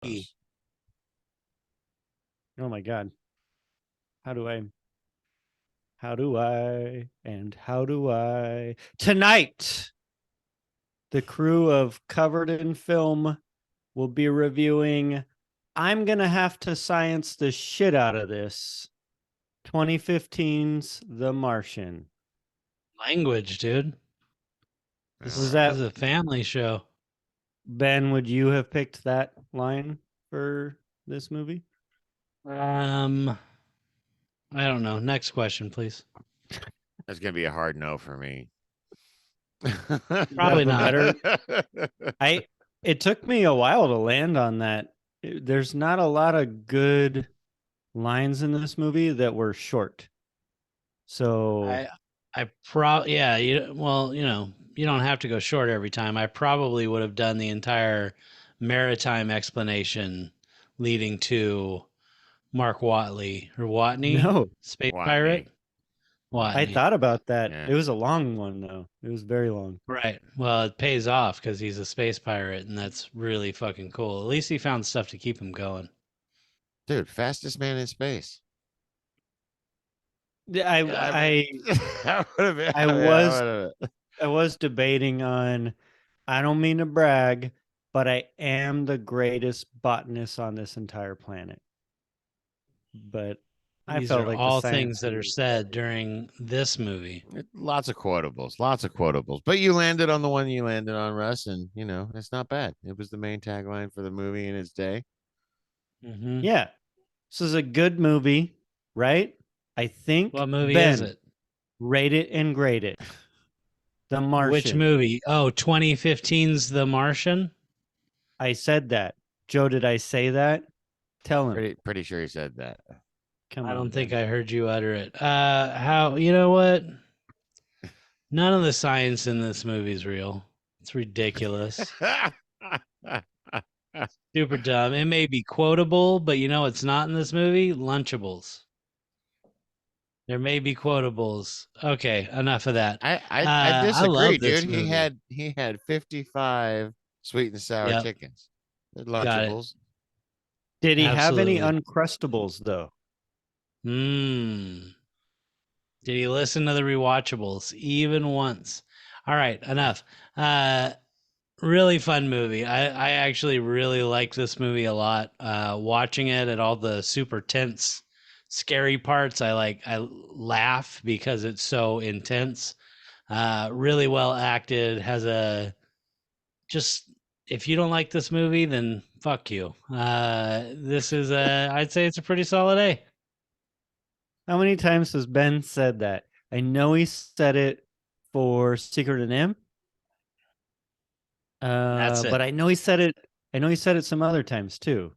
Oh my God. How do I? Tonight, the crew of Covered in Film will be reviewing I'm gonna have to science the shit out of this. 2015's The Martian. Language, dude. Was This that is a family show. Ben? Would you have picked that line for this movie? I don't know. Next question, please. That's gonna be a hard no for me. Probably not. Better. It took me a while to land on that. There's not a lot of good lines in this movie that were short. So Yeah, you don't have to go short every time. I probably would have done the entire maritime explanation leading to Mark Watley or Watney, no, space Watney. pirate. I Watney. thought about that. Yeah. It was a long one though. It was very long. Right. Well, it pays off because he's a space pirate, and that's really fucking cool. At least he found stuff to keep him going. Dude, fastest man in space. I was debating on. I don't mean to brag, but I am the greatest botanist on this entire planet. But I These felt are like all the things science that are said during this movie. Lots of quotables. But you landed on the one you landed on, Russ, and it's not bad. It was the main tagline for the movie in its day. Mm-hmm. Yeah, this is a good movie, right? I think. What movie Ben, is it? Rate it and grade it. The Martian. Which movie? Oh, 2015's The Martian? I said that. Joe, did I say that? Tell him. Pretty sure he said that. Come on. I don't think I heard you utter it. You know what? None of the science in this movie is real. It's ridiculous. Super dumb. It may be quotable, but it's not in this movie? Lunchables. There may be quotables. Okay, enough of that. I disagree, I love this dude. movie. He had 55 sweet and sour chickens. They're Lunchables. Did he have any Uncrustables though? Did he listen to the rewatchables even once? All right, enough. Really fun movie. I actually really like this movie a lot. Watching it at all the super tense, scary parts, I laugh because it's so intense. Really well acted. If you don't like this movie, then fuck you. This is I'd say it's a pretty solid A. How many times has Ben said that? I know he said it for Secret of M. That's it. But I know he said it. I know he said it some other times too.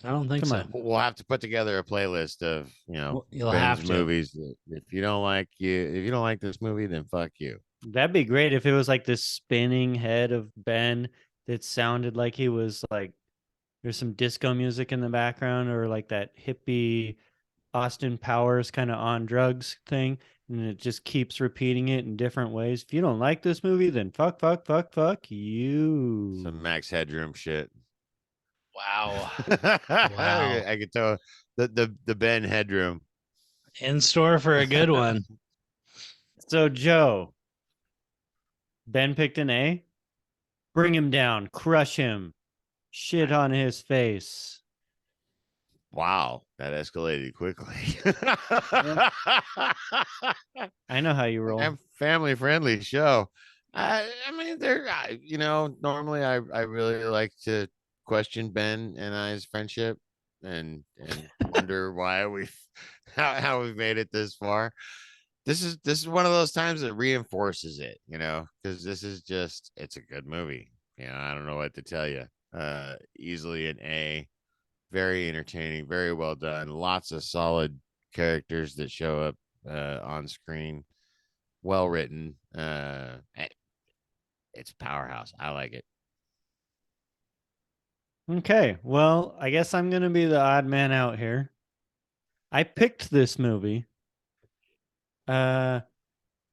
I don't think so. We'll have to put together a playlist of you'll Ben's have to. movies. If you don't like this movie, then fuck you. That'd be great if it was like this spinning head of Ben that sounded like he was like there's some disco music in the background or like that hippie Austin Powers kind of on drugs thing, and it just keeps repeating it in different ways. If you don't like this movie, then fuck you. Some Max Headroom shit. Wow. Wow. I could tell the Ben Headroom. In store for a good one. So Joe, Ben picked an A. Bring him down, crush him, shit on his face. Wow, that escalated quickly. I know how you roll. Family friendly show. I mean, normally I really like to question Ben and I's friendship and wonder why how we've made it this far. This is one of those times that reinforces it, because it's a good movie. I don't know what to tell you. Easily an A. Very entertaining, very well done. Lots of solid characters that show up on screen. Well written. It's a powerhouse. I like it. Okay, well, I guess I'm going to be the odd man out here. I picked this movie. But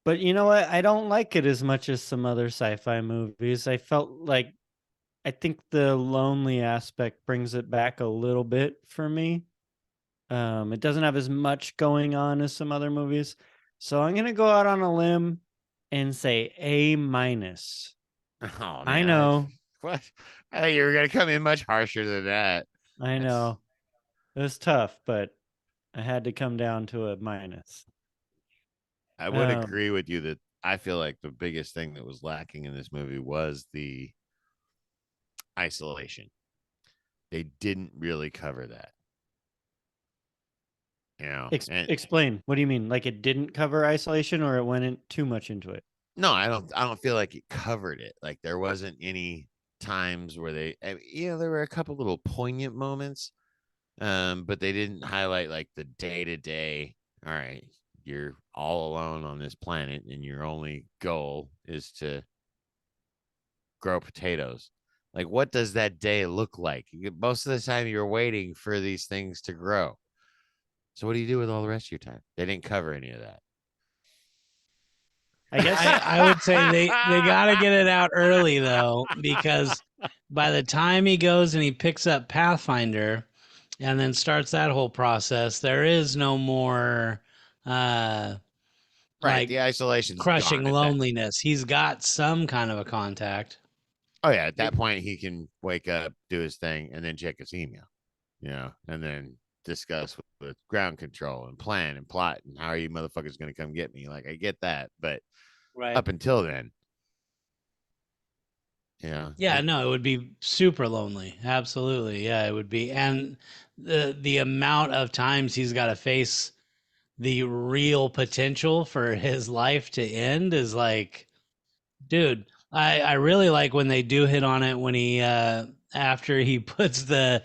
you know what? I don't like it as much as some other sci-fi movies. I felt like I think the lonely aspect brings it back a little bit for me. It doesn't have as much going on as some other movies. So I'm going to go out on a limb and say A minus. Oh I man, know. what? I thought you were gonna come in much harsher than that. I That's, know. It was tough, but I had to come down to a minus. I would Um, agree with you that I feel like the biggest thing that was lacking in this movie was the isolation. They didn't really cover that, and explain. What do you mean? Like it didn't cover isolation or it went in too much into it? no, I don't feel like it covered it. Like there wasn't any times where there were a couple little poignant moments, but they didn't highlight like the day to day. All right, you're all alone on this planet, and your only goal is to grow potatoes. Like, what does that day look like? Most of the time, you're waiting for these things to grow. So, what do you do with all the rest of your time? They didn't cover any of that. I guess I would say they got to get it out early though, because by the time he goes and he picks up Pathfinder and then starts that whole process, there is no more Right. like The isolation's crushing gone at that. loneliness. He's got some kind of a contact. Oh, yeah. At that point, he can wake up, do his thing, and then check his email, and then discuss with ground control and plan and plot and how are you motherfuckers going to come get me. Like, I get that. But Right. up until then, Yeah, no, it would be super lonely. Absolutely. Yeah, it would be. And the amount of times he's got to face the real potential for his life to end is like, dude, I really like when they do hit on it when he after he puts the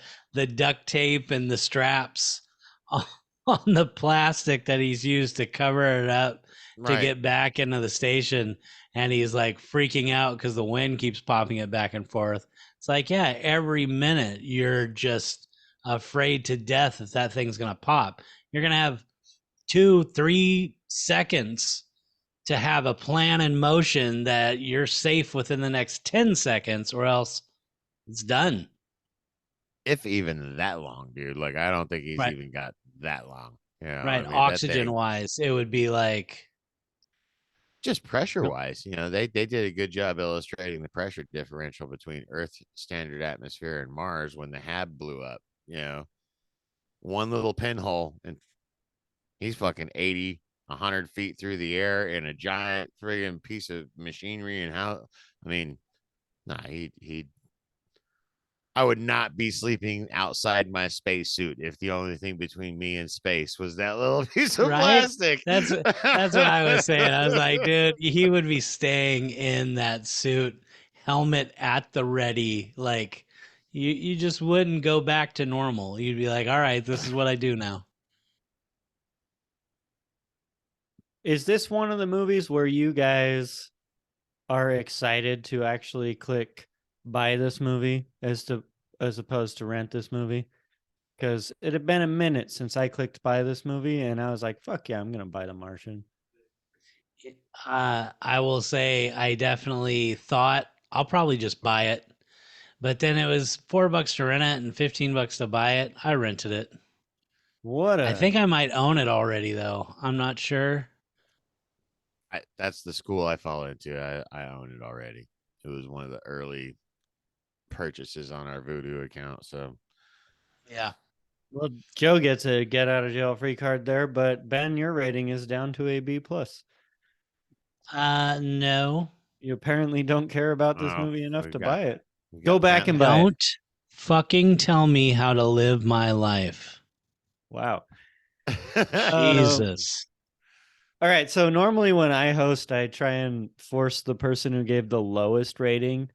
duct tape and the straps on, on the plastic that he's used to cover it up to right. get back into the station, and he's like freaking out because the wind keeps popping it back and forth. It's like, yeah, every minute you're just afraid to death if that thing's gonna pop. You're gonna have 2-3 seconds to have a plan in motion that you're safe within the next 10 seconds or else it's done. If even that long, dude. Like, I don't think he's Right. even got that long. Right. I mean, that Oxygen thing, wise, it would be like, just pressure wise, they did a good job illustrating the pressure differential between Earth standard atmosphere and Mars when the Hab blew up. One little pinhole and he's fucking 80, 100 feet through the air in a giant friggin' piece of machinery. And I mean, nah, I would not be sleeping outside my spacesuit if the only thing between me and space was that little piece of right? plastic. That's what I was saying. I was like, dude, he would be staying in that suit, helmet at the ready. Like you just wouldn't go back to normal. You'd be like, all right, this is what I do now. is this one of the movies where you guys are excited to actually click buy this movie as opposed to rent this movie? Because it had been a minute since I clicked buy this movie, and I was like, "Fuck yeah, I'm gonna buy The Martian." I will say I definitely thought I'll probably just buy it. But then it was $4 to rent it and $15 to buy it. I rented it. What I a think I might own it already though. I'm not sure. That's the school I fall into. I own it already. It was one of the early purchases on our Voodoo account. So Yeah. well. Joe gets a get out of jail free card there, but Ben, your rating is down to a B plus. No. You apparently don't care about this oh, movie enough we've to got buy it. we Go got back Pat and Mac. buy it. Don't fucking tell me how to live my life. Wow. Jesus. All right. So normally when I host, I try and force the person who gave the lowest rating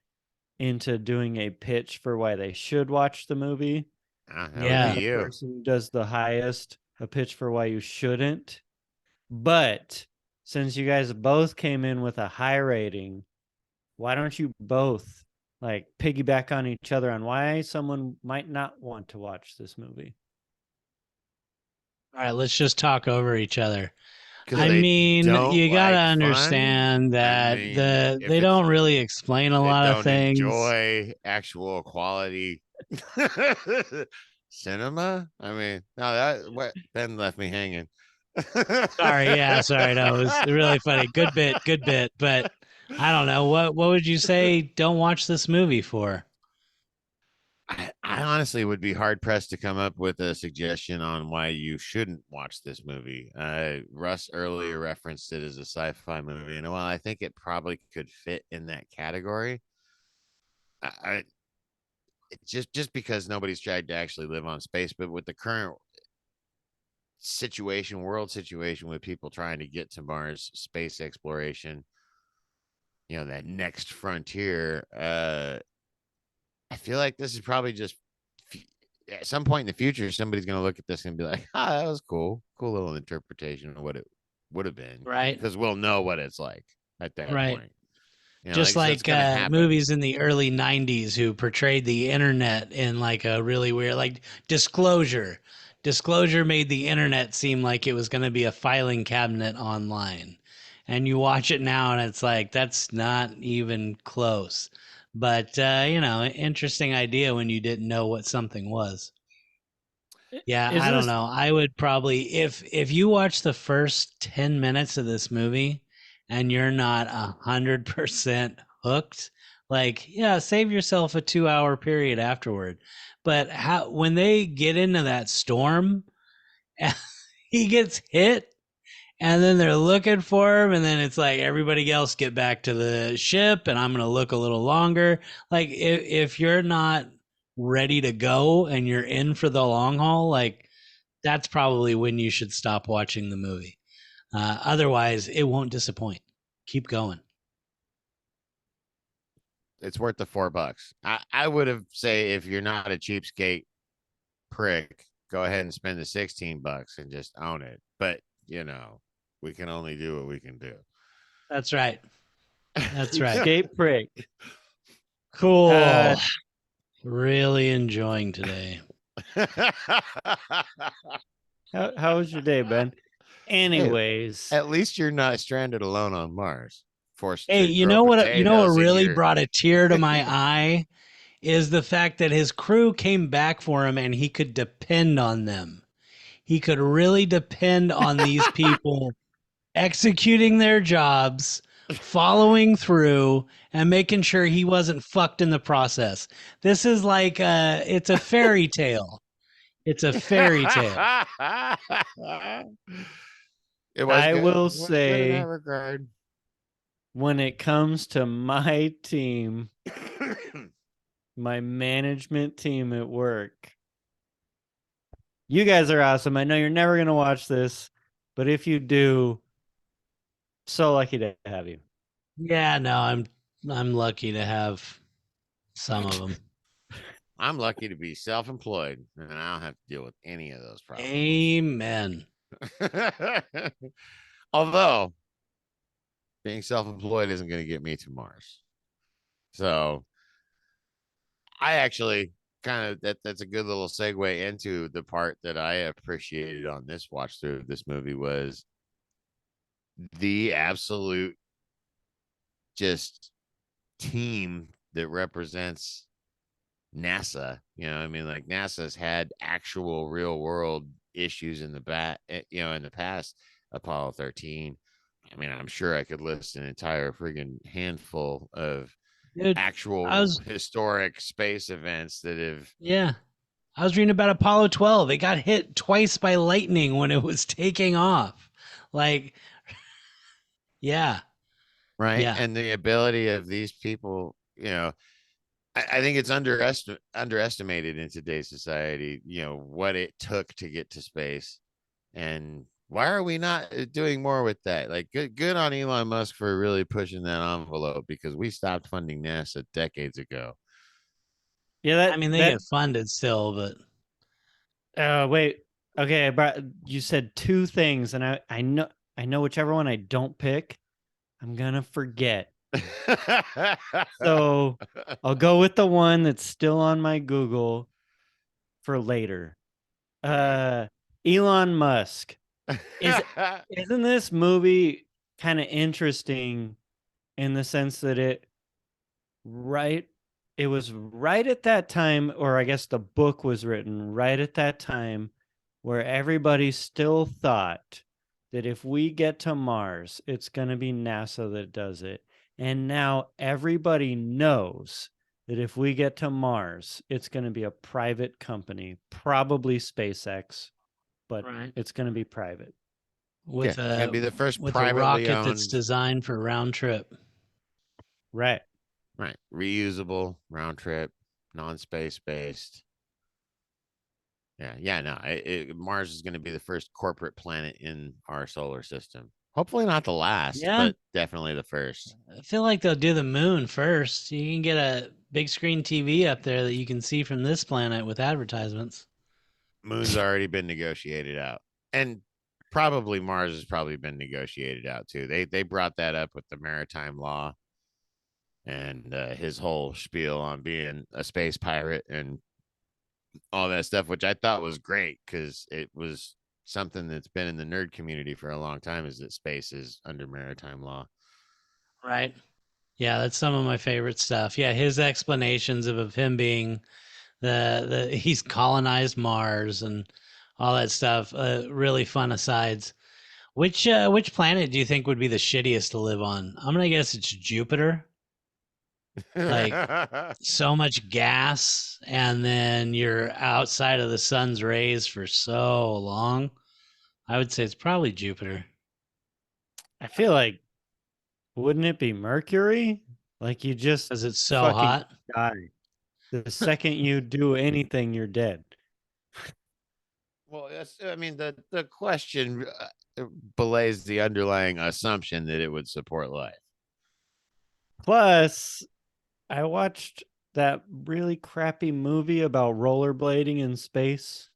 into doing a pitch for why they should watch the movie. That would And be Yeah. then the you. person who does the highest, a pitch for why you shouldn't. But since you guys both came in with a high rating, why don't you both like piggyback on each other on why someone might not want to watch this movie? All right, let's just talk over each other. 'Cause I they mean, don't you gotta like fun? understand I that mean, if they it's don't really explain a they lot of don't things. enjoy actual quality cinema. I mean, no, that what Ben left me hanging. Sorry, yeah, sorry, no, it was really funny. Good bit, but I don't know what would you say. Don't watch this movie for? I honestly would be hard pressed to come up with a suggestion on why you shouldn't watch this movie. Russ earlier referenced it as a sci-fi movie, and while I think it probably could fit in that category, I just because nobody's tried to actually live on space, but with the current situation, world situation, with people trying to get to Mars, space exploration, that next frontier, I feel like this is probably just at some point in the future, somebody's going to look at this and be like, that was cool little interpretation of what it would have been, Right, because we'll know what it's like at that right. point. Just So it's like going to happen. movies in the early 90s who portrayed the internet in like a really weird, like Disclosure made the internet seem like it was going to be a filing cabinet online. And you watch it now and it's like, that's not even close. But, interesting idea when you didn't know what something was. Yeah, Is I don't this know. I would probably, if you watch the first 10 minutes of this movie and you're not 100% hooked, like, yeah, save yourself a 2 hour period afterward. But how when they get into that storm, he gets hit and then they're looking for him and then it's like everybody else get back to the ship and I'm going to look a little longer. Like if you're not ready to go and you're in for the long haul, like that's probably when you should stop watching the movie. Otherwise, it won't disappoint. Keep going. It's worth the $4. I would have say, if you're not a cheapskate prick, go ahead and spend the $16 and just own it. But we can only do what we can do. That's right. That's right. cheapskate prick? Cool. Really enjoying today. How was your day, Ben? Hey, Anyways, at least you're not stranded alone on Mars, forced Hey, to grow you know what potatoes in really your. brought a tear to my eye is the fact that his crew came back for him and he could depend on them. He could really depend on these people executing their jobs, following through, and making sure he wasn't fucked in the process. This is like it's a fairy tale. It's a fairy tale. It was I good. will It was good in that say, regard. when it comes to my team, my management team at work, you guys are awesome. I know you're never going to watch this, but if you do, so lucky to have you. Yeah, no, I'm lucky to have some of them. I'm lucky to be self-employed, and I don't have to deal with any of those problems. Amen. Although being self-employed isn't going to get me to Mars. So I actually kind of that's a good little segue into the part that I appreciated on this watch through of this movie, was the absolute just team that represents NASA. I mean, like, NASA's had actual real world issues in the past. Apollo 13. I mean, I'm sure I could list an entire friggin' handful of Dude, I actual was historic space events that have. yeah. I was reading about Apollo 12. It got hit twice by lightning when it was taking off. Like, yeah. Right. Yeah. And the ability of these people, I think it's underestimated in today's society, what it took to get to space. And why are we not doing more with that? Like, good on Elon Musk for really pushing that envelope, because we stopped funding NASA decades ago. Yeah, I mean, they get funded still, but wait. Okay, you said two things, and I know whichever one I don't pick, I'm gonna forget. So I'll go with the one that's still on my Google for later. All right. Elon Musk. Is isn't this movie kind of interesting in the sense that right it was right at that time, or I guess the book was written right at that time where everybody still thought that if we get to Mars, it's going to be NASA that does it. And now everybody knows that if we get to Mars, it's going to be a private company, probably SpaceX, but Right. it's going to be private. With it's gonna be the first with a privately rocket that's owned, designed for round trip. Right. right, reusable, round trip, non-space based. Yeah, no. Mars is going to be the first corporate planet in our solar system. Hopefully not the last, Yeah. but definitely the first. I feel like they'll do the moon first. You can get a big screen TV up there that you can see from this planet with advertisements. Moon's already been negotiated out, and probably Mars has probably been negotiated out too. They brought that up with the maritime law and his whole spiel on being a space pirate and all that stuff, which I thought was great because it was something that's been in the nerd community for a long time, is that space is under maritime law. Right. Yeah, that's some of my favorite stuff. Yeah, his explanations of him being the he's colonized Mars and all that stuff. Really fun asides. Which planet do you think would be the shittiest to live on? I'm gonna guess it's Jupiter. Like so much gas, and then you're outside of the sun's rays for so long. I would say it's probably Jupiter. I feel like, wouldn't it be Mercury? Like you just Because it's so fucking hot. die. The second you do anything, you're dead. Well, I mean, the question belays the underlying assumption that it would support life. Plus, I watched that really crappy movie about rollerblading in space.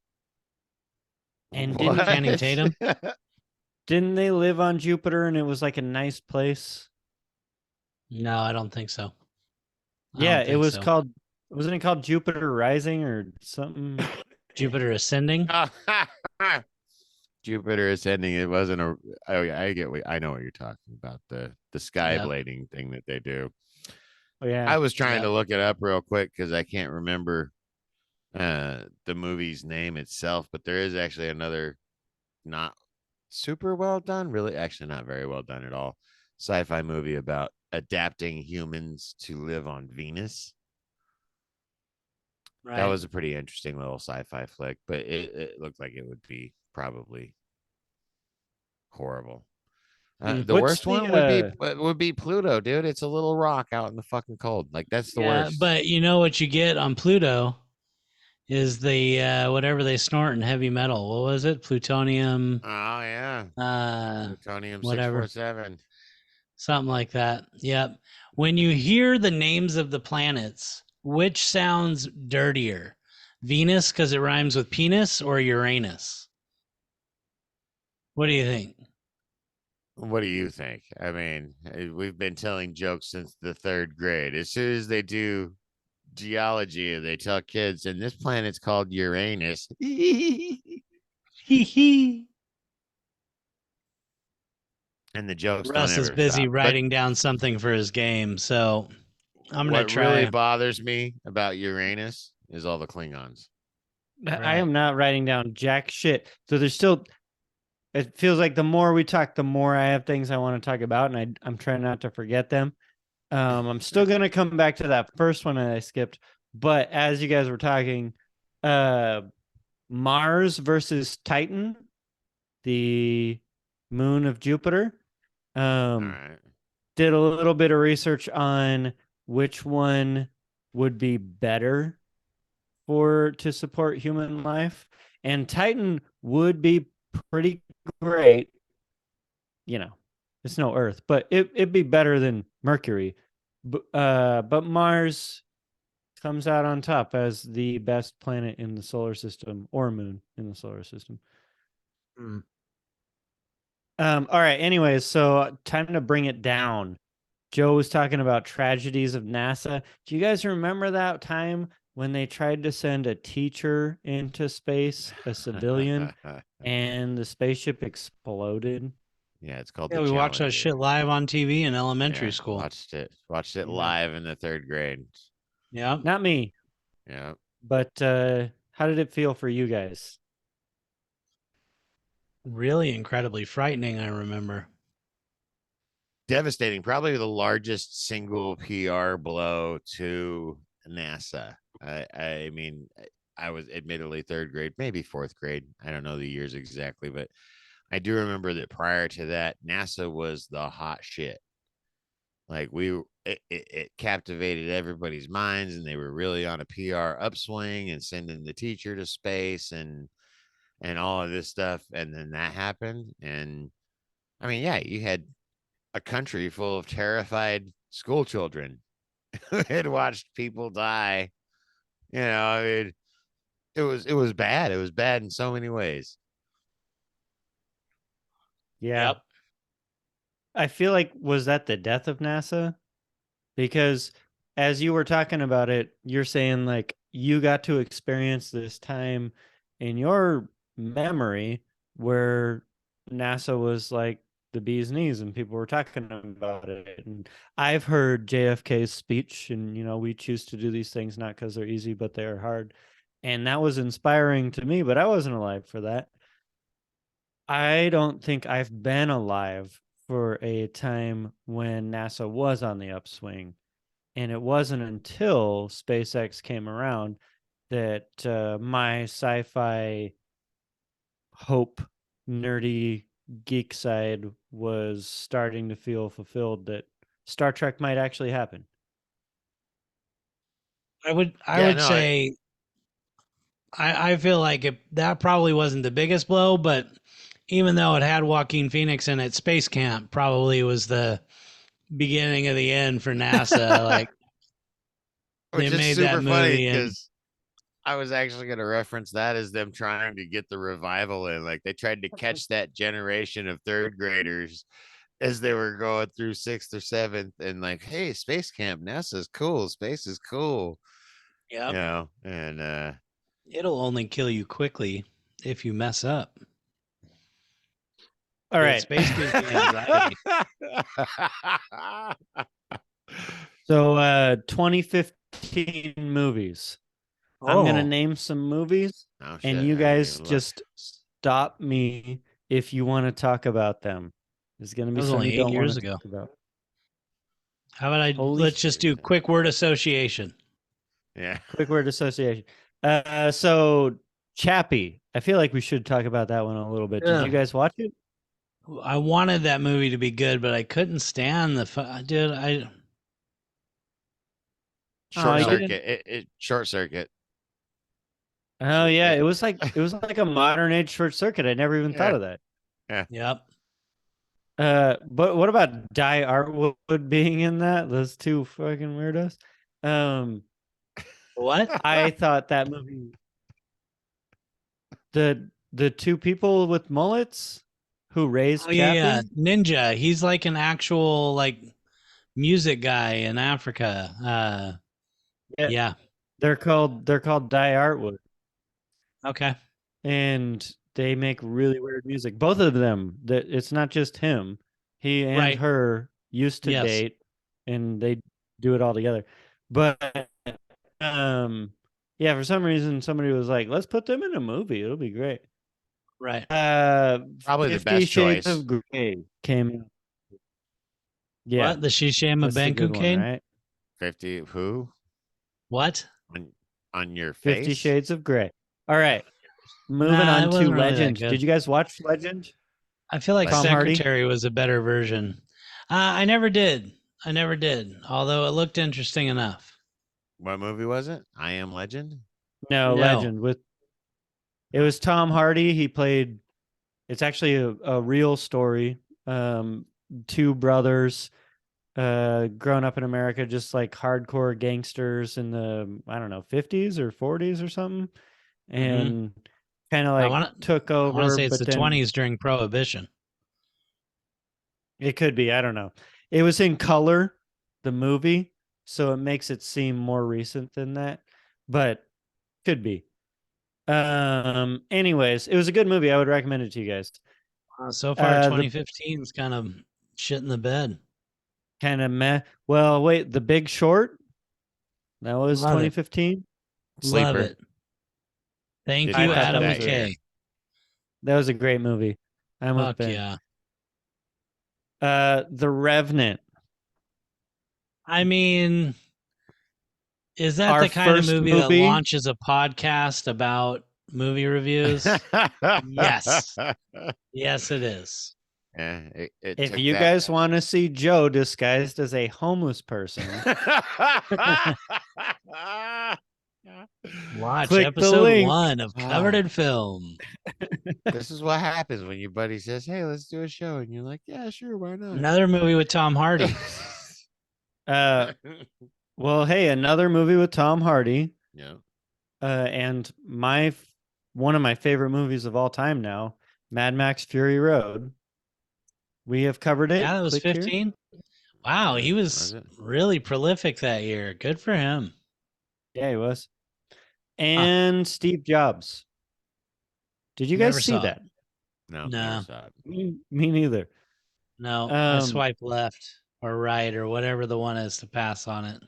And What? Channing Tatum? didn't they live on Jupiter and it was like a nice place? No, I don't think so. Yeah, it was so. called, wasn't it called Jupiter Rising or something? Jupiter Ascending. Jupiter ascending. It wasn't a. Oh yeah, I know what you're talking about. The sky blading thing that they do. Oh yeah. I was trying to look it up real quick because I can't remember the movie's name itself, but there is actually another not super well done, really, actually not very well done at all, sci-fi movie about adapting humans to live on Venus. Right. That was a pretty interesting little sci-fi flick, but it looked like it would be probably horrible. The What's worst one would be Pluto, dude. It's a little rock out in the fucking cold. Like that's the worst. But you know what you get on Pluto is the whatever they snort in heavy metal. What was it? Plutonium. Oh yeah. Plutonium Whatever. 647. Something like that. Yep. When you hear the names of the planets, which sounds dirtier? Venus because it rhymes with penis, or Uranus? What do you think? What do you think? I mean, we've been telling jokes since the 3rd grade. As soon as they do geology, they tell kids, and this planet's called Uranus. And the jokes Russ don't is ever busy stop. writing down something for his game, so I'm gonna what try. really bothers me about Uranus is all the Klingons. I am not writing down jack shit. So there's still, it feels like the more we talk, the more I have things I want to talk about, and I'm trying not to forget them. I'm still gonna come back to that first one that I skipped, but as you guys were talking, Mars versus Titan, the moon of Jupiter. All right. Did a little bit of research on which one would be better to support human life, and Titan would be pretty great. You know, it's no Earth, but it'd be better than Mercury. But Mars comes out on top as the best planet in the solar system, or moon in the solar system. All right. Anyways, so time to bring it down. Joe was talking about tragedies of NASA. Do you guys remember that time when they tried to send a teacher into space, a civilian, and the spaceship exploded? Yeah, it's called Yeah, the we watched that shit Challenger. live on TV in elementary Yeah, school. watched it Yeah. live in the 3rd grade. Yeah. Not me, Yeah. but how did it feel for you guys? Really incredibly frightening, I remember. Devastating, probably the largest single PR blow to NASA. I mean, I was admittedly 3rd grade, maybe 4th grade. I don't know the years exactly, but I do remember that prior to that, NASA was the hot shit. Like it captivated everybody's minds, and they were really on a PR upswing and sending the teacher to space and all of this stuff. And then that happened, and I mean, yeah, you had a country full of terrified school children who had watched people die. You know, I mean, it was bad. It was bad in so many ways. Yeah. Yep. I feel like, was that the death of NASA? Because as you were talking about it, you're saying like you got to experience this time in your memory where NASA was like the bee's knees and people were talking about it. And I've heard JFK's speech, and we choose to do these things not because they're easy, but they are hard. And that was inspiring to me, but I wasn't alive for that. I don't think I've been alive for a time when NASA was on the upswing. And it wasn't until SpaceX came around that my sci-fi hope, nerdy geek side was starting to feel fulfilled that Star Trek might actually happen. I Yeah, would no, say I feel like that probably wasn't the biggest blow, but even though it had Joaquin Phoenix in it, Space Camp probably was the beginning of the end for NASA. Like they which is made that super funny movie and because I was actually going to reference that as them trying to get the revival in. Like they tried to catch that generation of 3rd graders as they were going through 6th or 7th, and like, hey, space camp, NASA's cool, space is cool, yep, and it'll only kill you quickly if you mess up. All Dude, right. space gives me anxiety. So 2015 movies. I'm going to Oh, name some movies, oh and shit, you I haven't guys even looked. just stop me if you want to talk about them. There's going to that be was some only you 8 don't want years to ago. talk about. How about Holy let's just do quick word association. Yeah. Quick word association. So Chappie. I feel like we should talk about that one a little bit. Did you Ugh. guys watch it? I wanted that movie to be good, but I couldn't stand dude. Oh, Short you No. didn't. circuit. Short circuit. Oh yeah, it was like a modern age short circuit. I never even thought Yeah. of that. Yeah. Yep. But what about Die Artwood being in that? Those two fucking weirdos. Um, What? I thought that movie, the two people with mullets who raised Oh yeah, Chappie. Ninja. He's like an actual like music guy in Africa. Yeah, Yeah. they're called Die Artwood, Okay. and they make really weird music. Both of them. That it's not just him. He and Right. her used to Yes. date, and they do it all together. But um, yeah, for some reason somebody was like, "Let's put them in a movie. It'll be great." Right. Uh, Probably the 50 best Shades choice. of Grey came out. Yeah, What? The Shishama that's the good one, Benkuken? right? 50 who What? on on your 50 face? Shades of Grey. All right, moving Nah, on it to wasn't really that Legend. good. Did you guys watch Legend? I feel like Tom Legend. Hardy? Secretary was a better version. I never did. I never did. Although it looked interesting enough. What movie was it? I Am Legend? No, No. Legend. It was Tom Hardy. He played. It's actually a real story. Two brothers, grown up in America, just like hardcore gangsters in the, I don't know, 50s or 40s or something, Hmm. and kind of I like want to. took I want to over. say it's But the then 20s during Prohibition. it could be. I don't know. It was in color, the movie, so it makes it seem more recent than that. but could be. Anyways, it was a good movie. I would recommend it to you guys. So far, The 2015 is kind of shit in the bed. kind of meh. Well, wait, The Big Short. That was Love it. 2015. Love Sleeper. it. Thank Didn't you, watch Adam that McKay. That was a great movie. I'm with Fuck Ben. yeah. The Revenant. I mean, is that Our the kind of first movie that movie? launches a podcast about movie reviews? Yes. Yes, it is. Yeah, it If took you that. guys want to see Joe disguised as a homeless person, Watch click the episode link. 1 of Covered in Film. This is what happens when your buddy says, "Hey, let's do a show," and you're like, "Yeah, sure, why not?" Another movie with Tom Hardy. Well, hey, another movie with Tom Hardy. Yeah. And one of my favorite movies of all time now, Mad Max Fury Road. We have covered it. Yeah, that was Click here. 15. Wow, he was really prolific that year. Good for him. Yeah, he was. And Steve Jobs. Did you guys see that? No, No. never saw it. Me neither. No, I swipe left or right or whatever the one is to pass on it.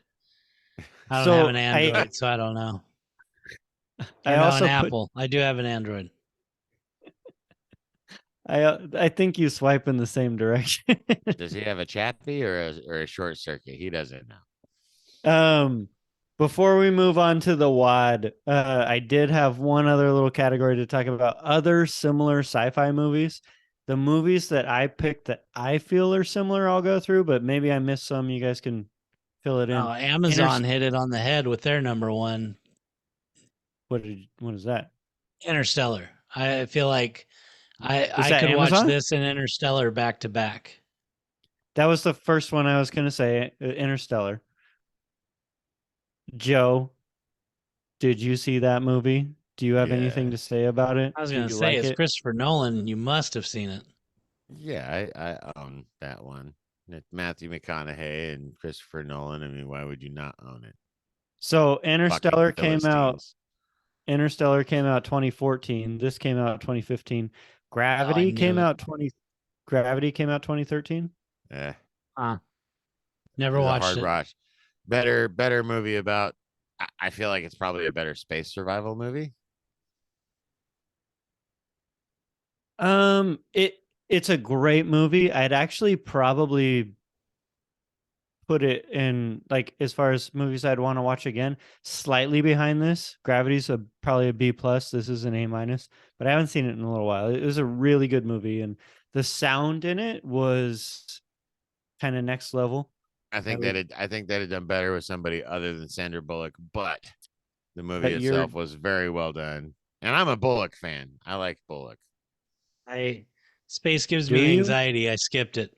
I don't have an Android, so I don't know. I also an Apple. I do have an Android. I think you swipe in the same direction. Does he have a chappy or a short circuit? He doesn't know. Before we move on to the WAD, I did have one other little category to talk about other similar sci-fi movies. The movies that I picked that I feel are similar, I'll go through, but maybe I missed some. You guys can fill it in. Oh, Amazon hit it on the head with their number one. What is that? Interstellar. I feel like I could Amazon? watch this and Interstellar back to back. That was the first one I was going to say, Interstellar. Joe, did you see that movie? Do you have anything to say about it? I was going to say, it's Christopher Nolan. You must have seen it. Yeah, I own that one. It's Matthew McConaughey and Christopher Nolan. I mean, why would you not own it? So Interstellar came out 2014. This came out 2015. Gravity came out 2013. Yeah. Never watched it. Watch. Better movie about. I feel like it's probably a better space survival movie. It's a great movie. I'd actually probably put it in, like, as far as movies I'd want to watch again, slightly behind this. Gravity's probably a B+. This is an A-, but I haven't seen it in a little while. It was a really good movie, and the sound in it was kind of next level. I think that had done better with somebody other than Sandra Bullock, but the movie itself was very well done. And I'm a Bullock fan. I like Bullock. Space gives me anxiety. I skipped it.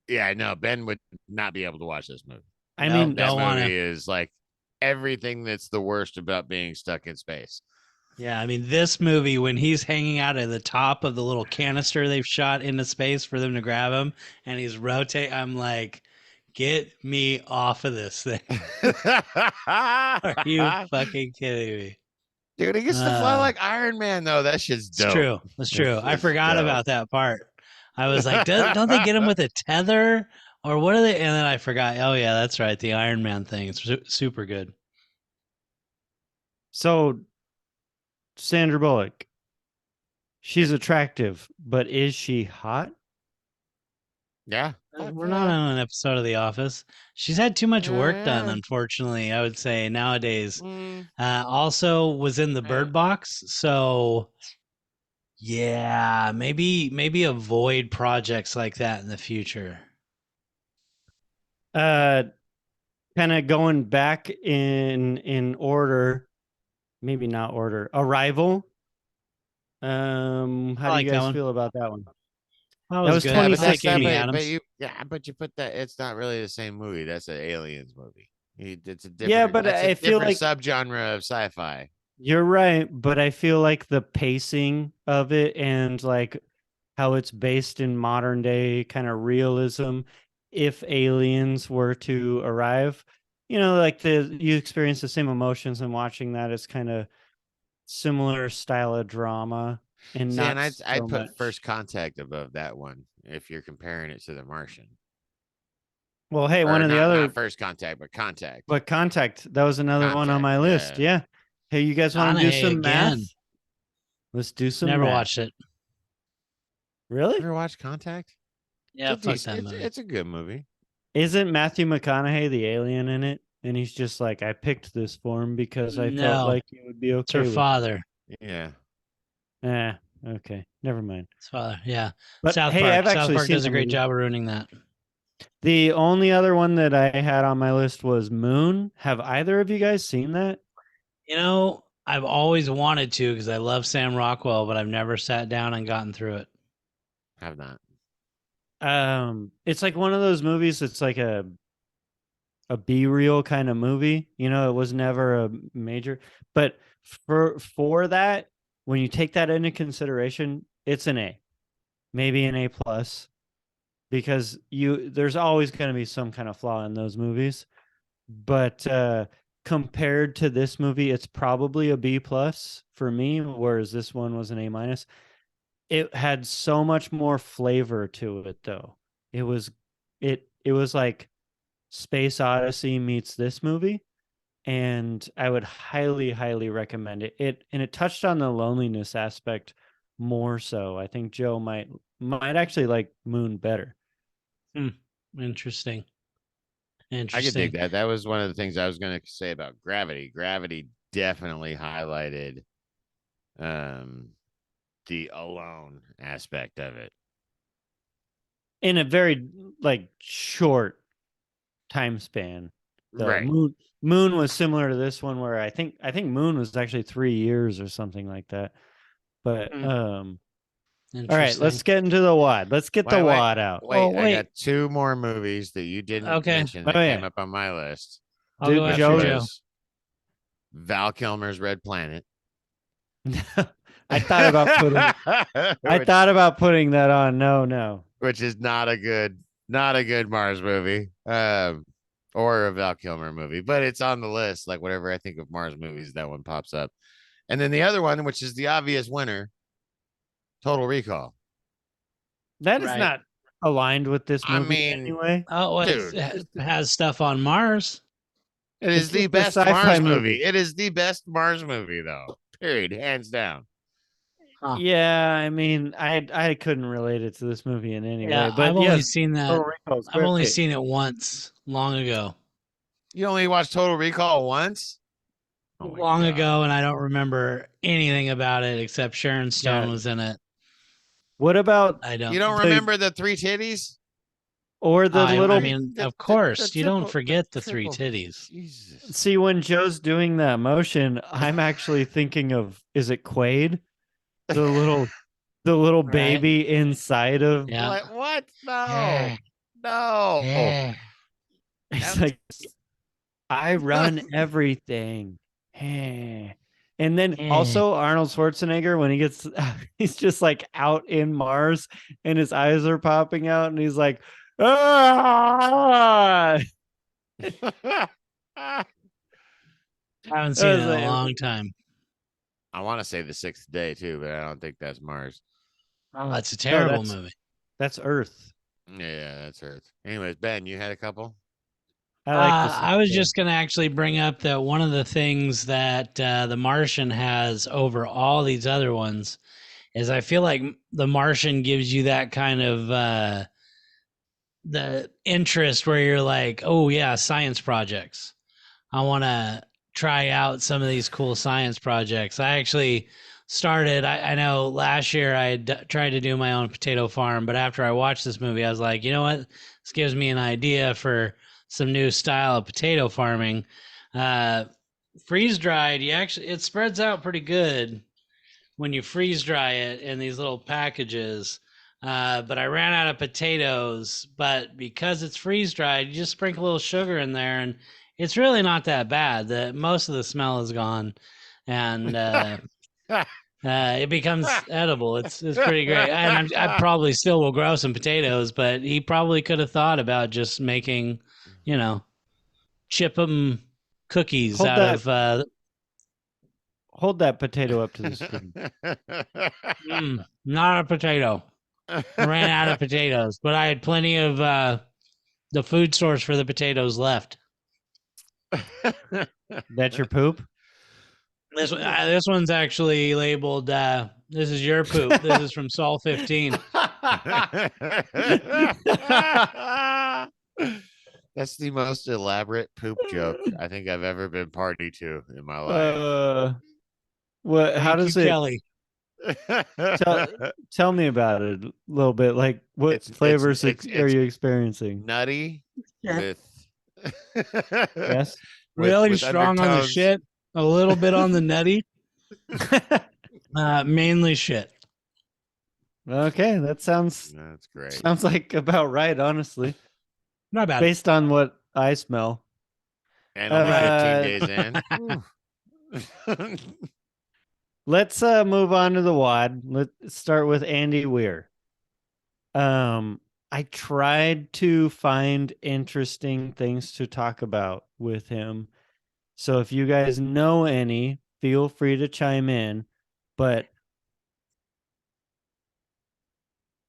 Yeah, no, Ben would not be able to watch this movie. I mean, that movie is like everything that's the worst about being stuck in space. Yeah, I mean, this movie, when he's hanging out at the top of the little canister they've shot into space for them to grab him, and he's rotating, I'm like, get me off of this thing. Are you fucking kidding me? Dude, he gets to fly like Iron Man, though. That shit's dope. That's true. I forgot about that part. I was like, don't they get him with a tether? Or what are they? And then I forgot. Oh, yeah, that's right. The Iron Man thing. It's super good. So, Sandra Bullock, she's attractive, but is she hot? Yeah. We're not on an episode of The Office. She's had too much work done, unfortunately, I would say, nowadays. Also was in the Bird Box, so yeah, maybe avoid projects like that in the future. Kind of going back in order, maybe not order. Arrival. How do you guys feel about that one? That was good. 2016. But you put that. It's not really the same movie. That's an aliens movie. It's a different. Yeah, but I feel like subgenre of sci-fi. You're right, but I feel like the pacing of it and like how it's based in modern day kind of realism, if aliens were to arrive, like you experience the same emotions in watching that. It's kind of similar style of drama and See, and not I'd so put much. First Contact above that one if you're comparing it to The Martian. Well, hey, one Or of the not other, First Contact, but Contact. but Contact, that was another one on Contact, my list. yeah. Yeah. Hey, you guys want to do McConaughey some math? again. Let's do some Never math. watched it. Really? Ever watch Contact? Yeah, It's a fuck decent, that movie. it's a good movie. Isn't Matthew McConaughey the alien in it? And he's just like, I picked this for him because I felt No, like he would be it's her okay with father. Yeah. it. Okay. Never mind. His father. Yeah. But South hey, Park. I've South actually Park seen does a that great movie. job of ruining that. The only other one that I had on my list was Moon. Have either of you guys seen that? You know, I've always wanted to because I love Sam Rockwell, but I've never sat down and gotten through it. Have not. It's like one of those movies. It's like a B-reel kind of movie. It was never a major, but for that, when you take that into consideration, it's an A, maybe an A plus, because there's always going to be some kind of flaw in those movies. But compared to this movie, it's probably a B plus for me, whereas this one was an A minus. It had so much more flavor to it, though. It was like Space Odyssey meets this movie, and I would highly, highly recommend it. It touched on the loneliness aspect more so. I think Joe might actually like Moon better. Interesting. I could dig that. That was one of the things I was going to say about Gravity. Gravity definitely highlighted the alone aspect of it. In a very like short time span. Though. Right. Moon was similar to this one, where I think Moon was actually 3 years or something like that. But all right, let's get into the WOD. Let's get the WOD out. Wait, I got two more movies that you didn't mention that came up on my list. I'll go after Joe. Val Kilmer's Red Planet. I thought about putting that on. No. Which is not a good Mars movie. Or a Val Kilmer movie, but it's on the list. Like whatever I think of Mars movies, that one pops up. And then the other one, which is the obvious winner, Total Recall. That is not aligned with this movie anyway. Oh, dude, it has stuff on Mars. It is the best Mars movie. It is the best Mars movie, though. Period, hands down. Huh. Yeah, I mean, I couldn't relate it to this movie in any way. But I've only seen that. I've only seen it once, long ago. You only watched Total Recall once? Long ago, and I don't remember anything about it except Sharon Stone was in it. What about you don't remember the three titties? Or the little I mean, of course, you don't forget the three titties. Jesus. See, when Joe's doing that motion, I'm actually thinking of, is it Quaid? The little baby inside of what? No. No. It's like, I run everything. And then also Arnold Schwarzenegger, when he's just like out in Mars and his eyes are popping out and he's like, ah! I haven't seen it in a long time. I want to say The Sixth Day too, but I don't think that's Mars. Oh, that's a terrible movie. That's Earth. Yeah, that's Earth. Anyways, Ben, you had a couple? I was just going to actually bring up that one of the things that The Martian has over all these other ones is I feel like The Martian gives you that kind of the interest where you're like, oh yeah, science projects. I want to try out some of these cool science projects. I actually started, I know last year I tried to do my own potato farm, but after I watched this movie, I was like, you know what? This gives me an idea for some new style of potato farming. Freeze dried, it spreads out pretty good when you freeze dry it in these little packages. But I ran out of potatoes, but because it's freeze dried, you just sprinkle a little sugar in there and it's really not that bad. Most of the smell is gone and it becomes edible. It's pretty great. And I probably still will grow some potatoes, but he probably could have thought about just making, chip 'em cookies Hold out that. of Hold that potato up to the screen. not a potato. I ran out of potatoes, but I had plenty of the food source for the potatoes left. That's your poop. This one's actually labeled. This is your poop. This is from Sol 15. That's the most elaborate poop joke I think I've ever been party to in my life. What? How Thank you, does it? Kelly. Tell me about it a little bit. Like, what flavors are you experiencing? Nutty with Yes. Really with strong on the undertones. shit, a little bit on the nutty, mainly shit. Okay, that sounds great. Sounds like about right, honestly, Not bad. based on what I smell. And only 15 days in. Let's move on to the wad. Let's start with Andy Weir. I tried to find interesting things to talk about with him. So if you guys know any, feel free to chime in. But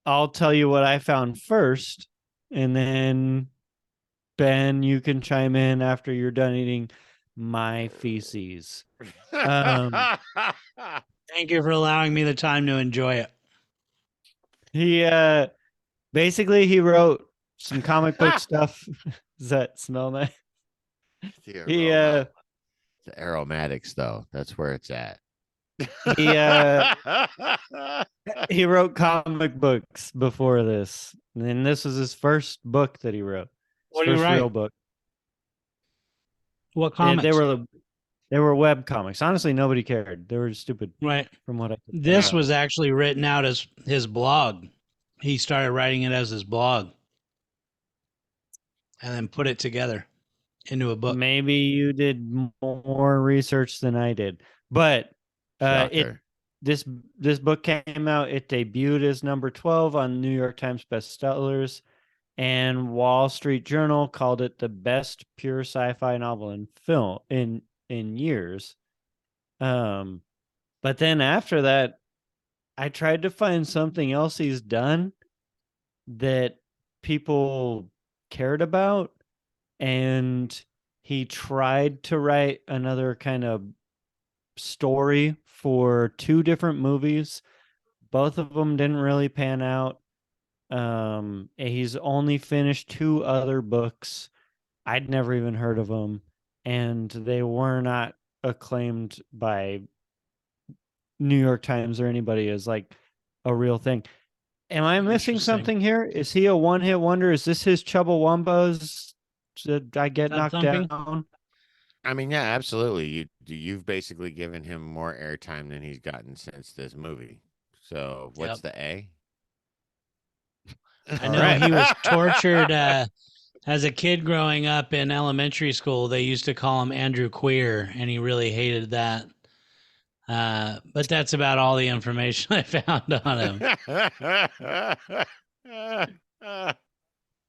I'll tell you what I found first, and then Ben, you can chime in after you're done eating my feces. Thank you for allowing me the time to enjoy it. He basically he wrote some comic book stuff. Does that smell nice? He the aromatics, though, that's where it's at. He wrote comic books before this, and this was his first book that he wrote. What do you write? Real book. What comics? They were web comics. Honestly, nobody cared. They were stupid. Right. From what I could This was actually written out as his blog. He started writing it as his blog and then put it together into a book. Maybe you did more research than I did, but this book came out. It debuted as number 12 on New York Times bestsellers, and Wall Street Journal called it the best pure sci-fi novel in film in years. But then after that, I tried to find something else he's done that people cared about, and he tried to write another kind of story for 2 different movies. Both of them didn't really pan out. He's only finished 2 other books. I'd never even heard of them, and they were not acclaimed by New York Times or anybody as like a real thing. Am I missing something here? Is he a one-hit wonder? Is this his Chubbawambas? Did I get knocked down? I mean, yeah, absolutely. You've basically given him more airtime than he's gotten since this movie. So what's the A? I know he was tortured as a kid growing up in elementary school. They used to call him Andrew Queer, and he really hated that. But that's about all the information I found on him.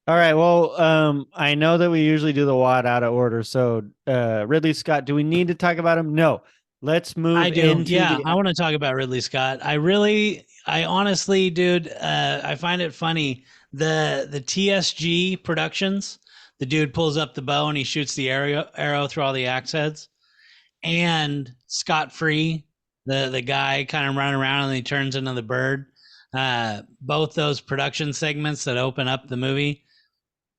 All right. Well, I know that we usually do the WAD out of order. So, Ridley Scott, do we need to talk about him? No. Let's move. I do. I want to talk about Ridley Scott. I honestly, dude, I find it funny. The TSG Productions, the dude pulls up the bow and he shoots the arrow through all the axe heads, and Scott Free, the guy kind of running around and he turns into the bird. Both those production segments that open up the movie,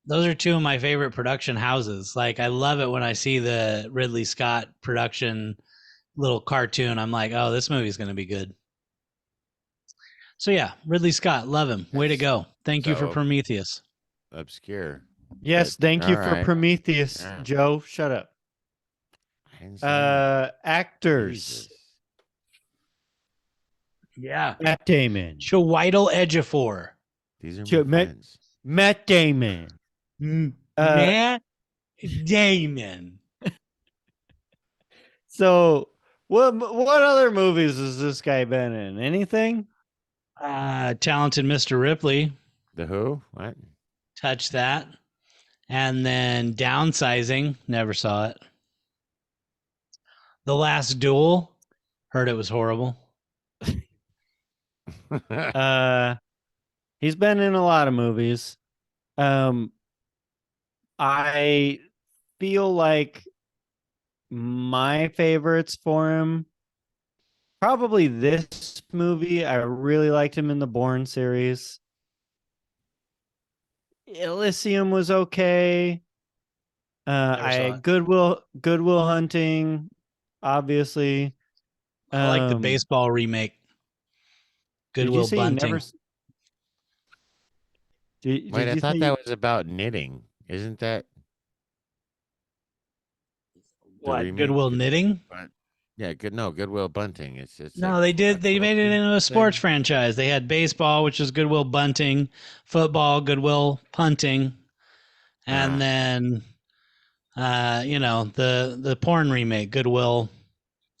those are 2 of my favorite production houses. Like, I love it when I see the Ridley Scott production little cartoon. I'm like, oh, this movie's going to be good. So yeah, Ridley Scott, love him. Way to go. Thank you for Prometheus. Obscure. Yes, thank you for Prometheus, Joe. Shut up. Actors. Jesus. Yeah. Matt Damon. Chiwetel Ejiofor. These are my friends. Matt Damon. Matt Damon. So, what other movies has this guy been in? Anything? Talented Mr. Ripley. The Who? What? Touch that. And then Downsizing, never saw it. The Last Duel, heard it was horrible. He's been in a lot of movies. I feel like my favorites for him, probably this movie. I really liked him in the Bourne series. Elysium was okay. Never saw it. Goodwill Hunting, obviously. I like the baseball remake. Did you Goodwill say you Bunting. never? Did Wait, I you thought say that was about knitting. Isn't that the What? remake? Goodwill Knitting? But yeah, Goodwill Bunting. It's No, like they did. a They made it quilting into a sports thing. franchise. They had baseball, which is Goodwill Bunting, football, Goodwill Punting, and Ah. then, the porn remake, Goodwill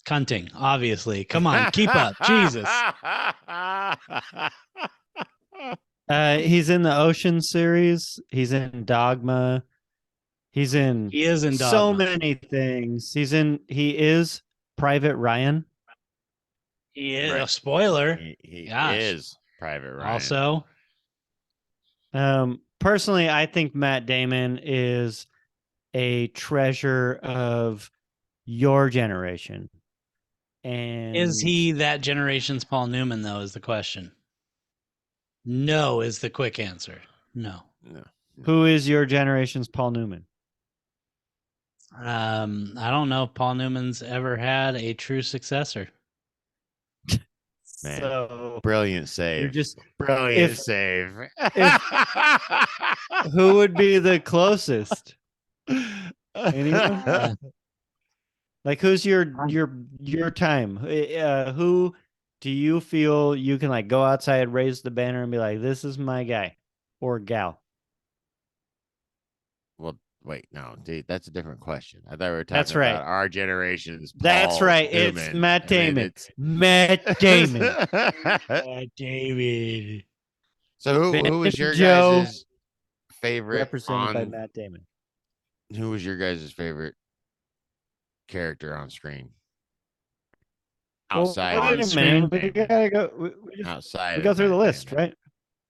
Cunting. Obviously, come on, keep up, Jesus. He's in the Ocean series. He's in Dogma. He's in He is in so Dogma. many things. He is Private Ryan. He is Right. a spoiler. He Gosh. is Private Ryan. Also, Personally, I think Matt Damon is a treasure of your generation. And is he that generation's Paul Newman? Though is the question. No is the quick answer. No. No. Who is your generation's Paul Newman? I don't know if Paul Newman's ever had a true successor. Man, So brilliant save. you're just Brilliant save. who would be the closest? Anyone? Like, who's your time? Who do you feel you can like go outside, raise the banner, and be like, "This is my guy," or gal? Well, wait, no, dude, that's a different question. I thought we were talking That's right. about our generation's. That's Paul right. Newman. It's Matt I mean, Damon. Matt Damon. David. So who was your Joe, guys' favorite represented by on? Matt Damon. Who was your guys' favorite character on screen? Outside Well, wait of a minute. We Damon. gotta go. We Outside go of through the Matt list, Damon.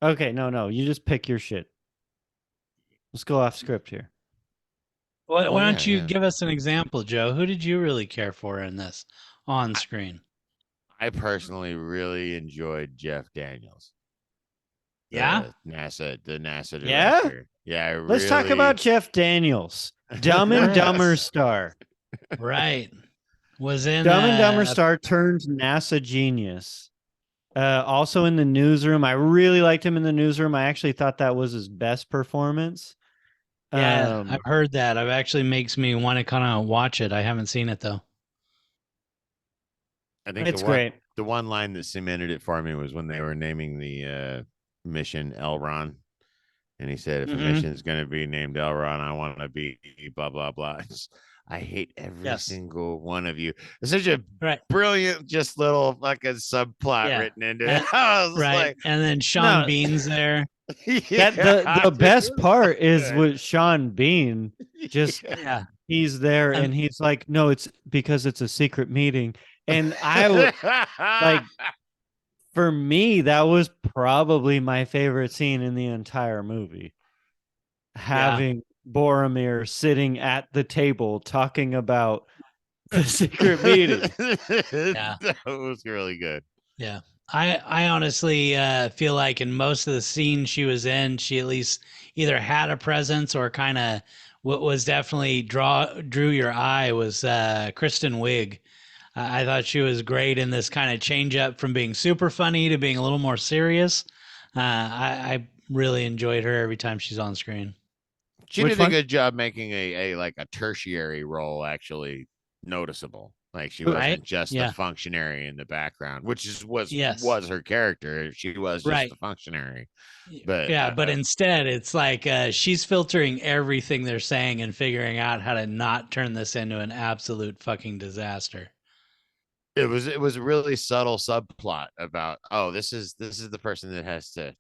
right? Okay, no. You just pick your shit. Let's go off script here. Why Well, don't yeah, you yeah. give us an example, Joe? Who did you really care for in this on screen? I personally really enjoyed Jeff Daniels. Yeah? The NASA Yeah? director. Yeah, Let's talk about Jeff Daniels, Dumb and Dumber star. Right. Was in Dumb and Dumber star turned NASA genius. Also in the Newsroom. I really liked him in the Newsroom. I actually thought that was his best performance. Yeah, I've heard that. It actually makes me want to kind of watch it. I haven't seen it though. I think it's great. The one line that cemented it for me was when they were naming the mission Elron. And he said, if a mission is going to be named Elron, I want to be blah, blah, blah. I hate every single one of you. It's such a brilliant, just little fucking subplot written into it. I was like, and then Sean Bean's there. The best part is with Sean Bean. Just he's there and he's like, no, it's because it's a secret meeting. And I would like, for me, that was probably my favorite scene in the entire movie. Having Boromir sitting at the table talking about the secret meeting. That was really good. Yeah. I honestly feel like in most of the scenes she was in, she at least either had a presence or kind of what was definitely drew your eye was Kristen Wiig. I thought she was great in this kind of change up from being super funny to being a little more serious. I really enjoyed her every time she's on screen. She did a good job making a tertiary role actually noticeable. Like she wasn't just a functionary in the background, which was her character. She was just a functionary. But but instead it's like she's filtering everything they're saying and figuring out how to not turn this into an absolute fucking disaster. It was a really subtle subplot about, oh, this is the person that has to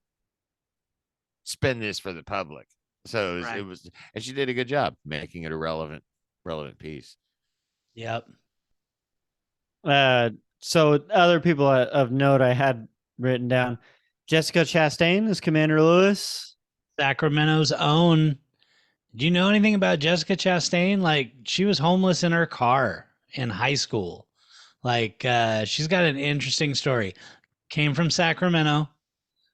spin this for the public. So it Right. was, and she did a good job making it a relevant piece. Yep. So other people of note I had written down: Jessica Chastain as Commander Lewis. Sacramento's own. Do you know anything about Jessica Chastain? Like, she was homeless in her car in high school. Like, she's got an interesting story. Came from Sacramento,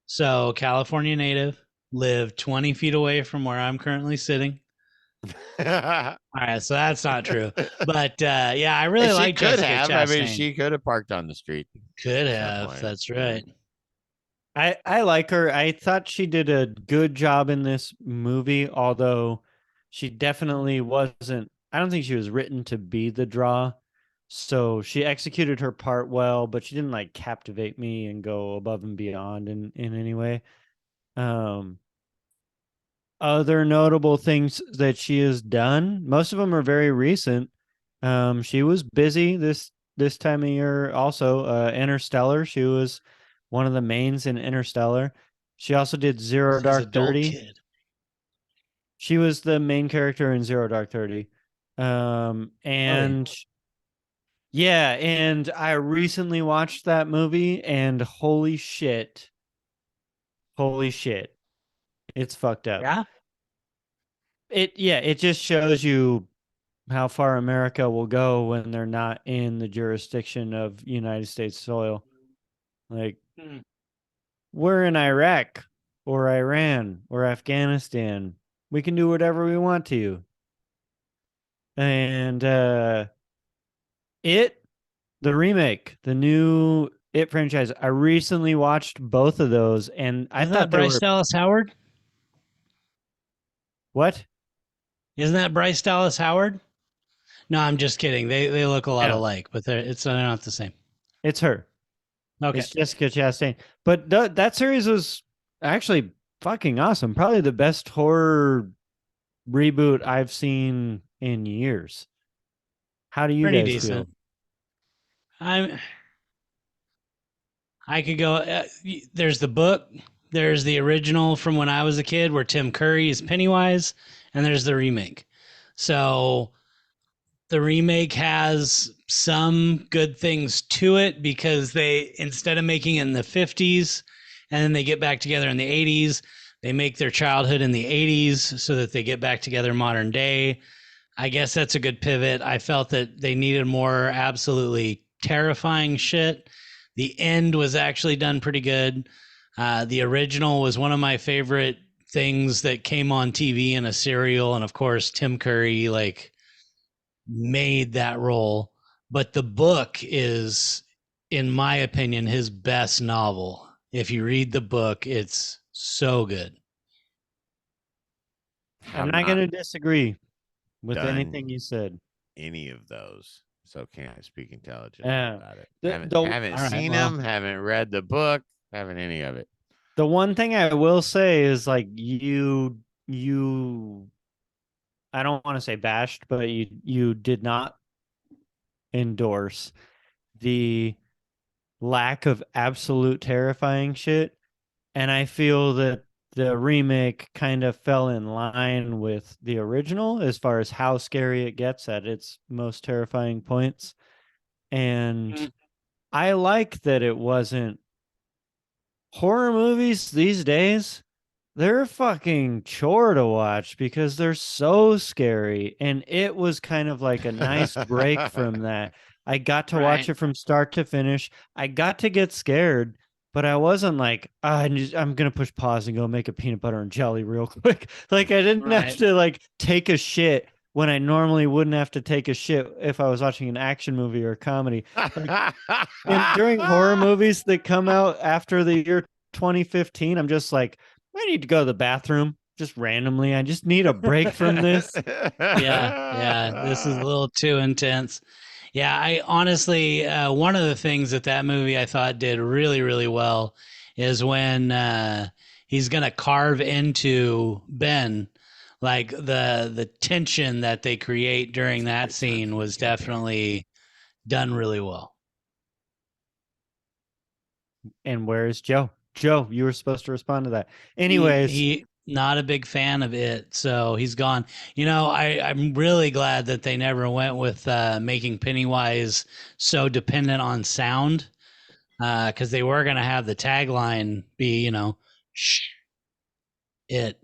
so California native, lived 20 feet away from where I'm currently sitting. All right, so that's not true. But yeah, I really She like could Jessica have. I mean, Chastain. she could have parked on the street Could at some have. point. That's right. I like her. I thought she did a good job in this movie, although she definitely wasn't. I don't think she was written to be the draw. So she executed her part well, but she didn't like captivate me and go above and beyond in any way. Um, Other notable things that she has done, most of them are very recent. She was busy this time of year. Also, Interstellar. She was one of the mains in Interstellar. She also did Zero His Dark adult 30. kid. She was the main character in Zero Dark 30. Really? And yeah, and I recently watched that movie, and holy shit, it's fucked up. Yeah. It just shows you how far America will go when they're not in the jurisdiction of United States soil. Like, Hmm. we're in Iraq or Iran or Afghanistan. We can do whatever we want to. And it the remake, the new It franchise, I recently watched both of those and I Isn't thought that they Bryce were Dallas Howard? what? Isn't that Bryce Dallas Howard? No, I'm just kidding. They look a lot No, alike, but they're not the same. it's her. Okay. It's Jessica Chastain. But that series was actually fucking awesome. Probably the best horror reboot I've seen in years. How do you Pretty guys feel? decent. I could go. There's the book. There's the original from when I was a kid, where Tim Curry is Pennywise, and there's the remake. So the remake has some good things to it because they, instead of making it in the 50s and then they get back together in the 80s, they make their childhood in the 80s so that they get back together modern day. I guess that's a good pivot. I felt that they needed more absolutely terrifying shit. The end was actually done pretty good. The original was one of my favorite things that came on TV in a serial, and of course Tim Curry like made that role. But the book is, in my opinion, his best novel. If you read the book, it's so good. I'm Have not not going to disagree with done anything you said. any of those, so can't speak intelligently Uh, about it. the, Haven't the haven't All right. seen Well, them. Haven't read the book. Haven't any of it. the one thing I will say is like you I don't want to say bashed, but you did not endorse the lack of absolute terrifying shit. And I feel that the remake kind of fell in line with the original as far as how scary it gets at its most terrifying points. And mm, I like that it wasn't horror movies these days. They're a fucking chore to watch because they're so scary. And it was kind of like a nice break from that. I got to watch right, it from start to finish. I got to get scared, but I wasn't like, I'm going to push pause and go make a peanut butter and jelly real quick. Like, I didn't have right. to like take a shit when I normally wouldn't have to take a shit if I was watching an action movie or a comedy. Like, and during horror movies that come out after the year 2015, I'm just like, I need to go to the bathroom just randomly. I just need a break from this. Yeah, yeah. This is a little too intense. Yeah, I honestly, one of the things that movie I thought did really, really well is when he's gonna carve into Ben. Like the tension that they create during That's a that good time scene for the was campaign. definitely done really well. And where is Joe? Joe, you were supposed to respond to that. He Anyways, he not a big fan of it, so he's gone. I'm really glad that they never went with making Pennywise so dependent on sound, because they were gonna have the tagline be, shh, it.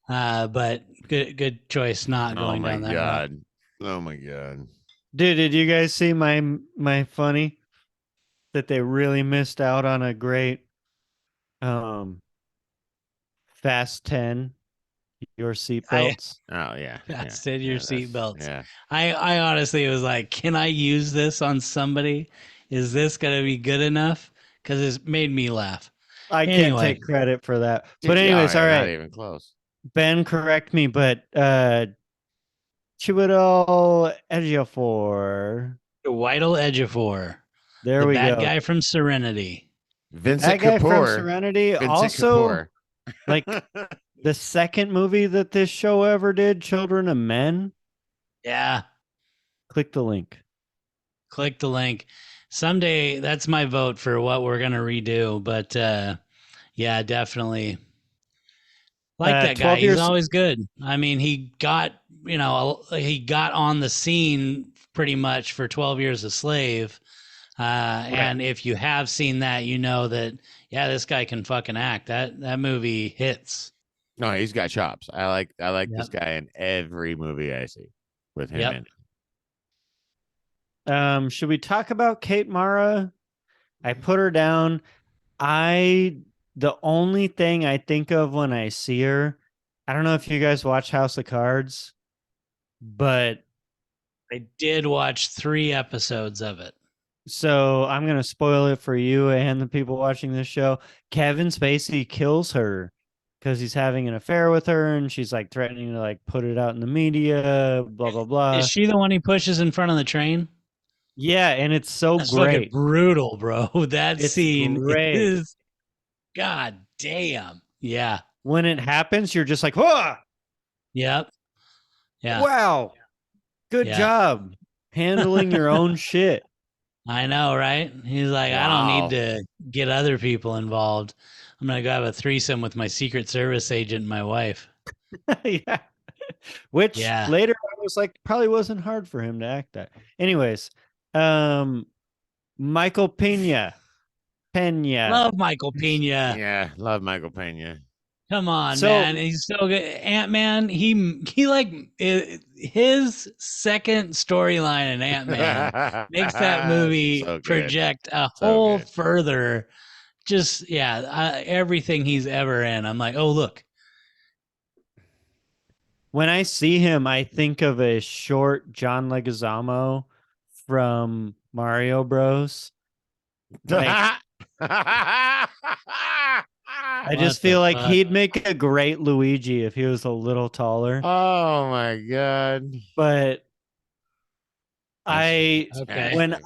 But good choice not Oh going my down that route. god. Oh my god. Dude, did you guys see my funny that they really missed out on a great um Fast 10, your I seatbelts? Oh yeah. Yeah. Fasten your Yeah. That's seatbelts. yeah. I honestly was like, can I use this on somebody? Is this gonna be good enough? Because it's made me laugh. I can't Anyway, take credit for that. But Did you? Oh anyways, all yeah, not right. even close. Ben, correct me, but Chiwetel Ejiofor. Whittle Ejiofor, There the we bad go. guy from Serenity. That Vincent guy from Kapoor. Serenity Vincent also Kapoor. like the second movie that this show ever did, Children of Men. Yeah, Click the link. click the link. Someday, that's my vote for what we're gonna redo. But yeah, definitely like that guy. 12 He's years. always good. I mean, he got on the scene pretty much for 12 Years a Slave. Right. And if you have seen that, you know that, yeah, this guy can fucking act. That movie hits. No, he's got chops. I like this Yep. guy in every movie I see with him Yep. in. Should we talk about Kate Mara? I put her down. The only thing I think of when I see her, I don't know if you guys watch House of Cards, but I did watch 3 episodes of it. so I'm gonna spoil it for you and the people watching this show. Kevin Spacey kills her because he's having an affair with her, and she's like threatening to like put it out in the media, blah blah Is blah. she the one he pushes in front of the train? Yeah, and it's so That's fucking great. brutal, bro. That It's scene great. is, god damn. Yeah. When it happens, you're just like, whoa, Yep. Yeah. wow, good Yeah. job handling your own shit. I know, right? He's like, I don't need Wow. to get other people involved. I'm gonna go have a threesome with my Secret Service agent and my wife. Yeah. Which Yeah. later I was like, probably wasn't hard for him to act that. Anyways, Michael Pena. Love Michael Pena. Yeah, love Michael Pena. Come on, So man. He's so good. Ant-Man, he like his second storyline in Ant-Man makes that movie So good. project a So whole good. further. Just everything he's ever in. I'm like, oh look, when I see him, I think of a short John Leguizamo from Mario Bros. Like, I just What the feel like fuck? he'd make a great Luigi if he was a little taller. Oh my god. But That's Okay. fantastic.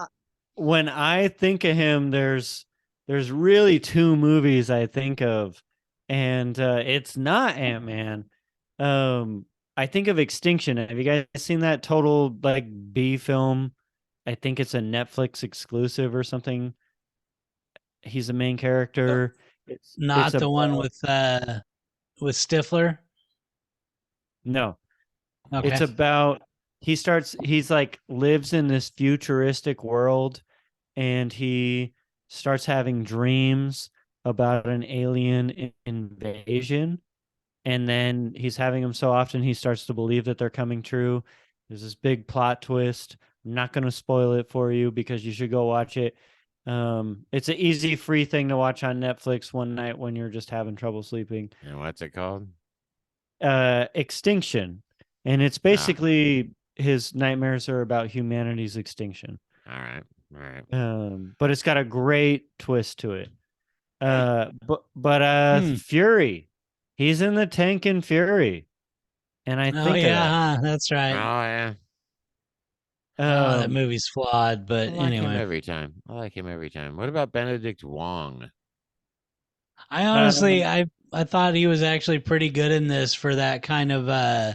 when I think of him, there's really two movies I think of, and it's not Ant-Man. I think of Extinction. Have you guys seen that total like B film? I think it's a Netflix exclusive or something. He's the main character. It's Not the one about with Stifler. no. It's Okay. about he's like lives in this futuristic world, and he starts having dreams about an alien invasion, and then he's having them so often he starts to believe that they're coming true. There's this big plot twist. I'm not going to spoil it for you because you should go watch it. It's an easy free thing to watch on Netflix one night when you're just having trouble sleeping. And what's it called? Extinction, and it's basically his nightmares are about humanity's extinction. All right. All right. But it's got a great twist to it. But Fury, he's in the tank in Fury, and I Oh think of that. yeah, that's Oh right. yeah. Oh, that Um, movie's flawed, but I like him anyway. every time. I like him every time. What about Benedict Wong? I honestly, um, I thought he was actually pretty good in this for that kind of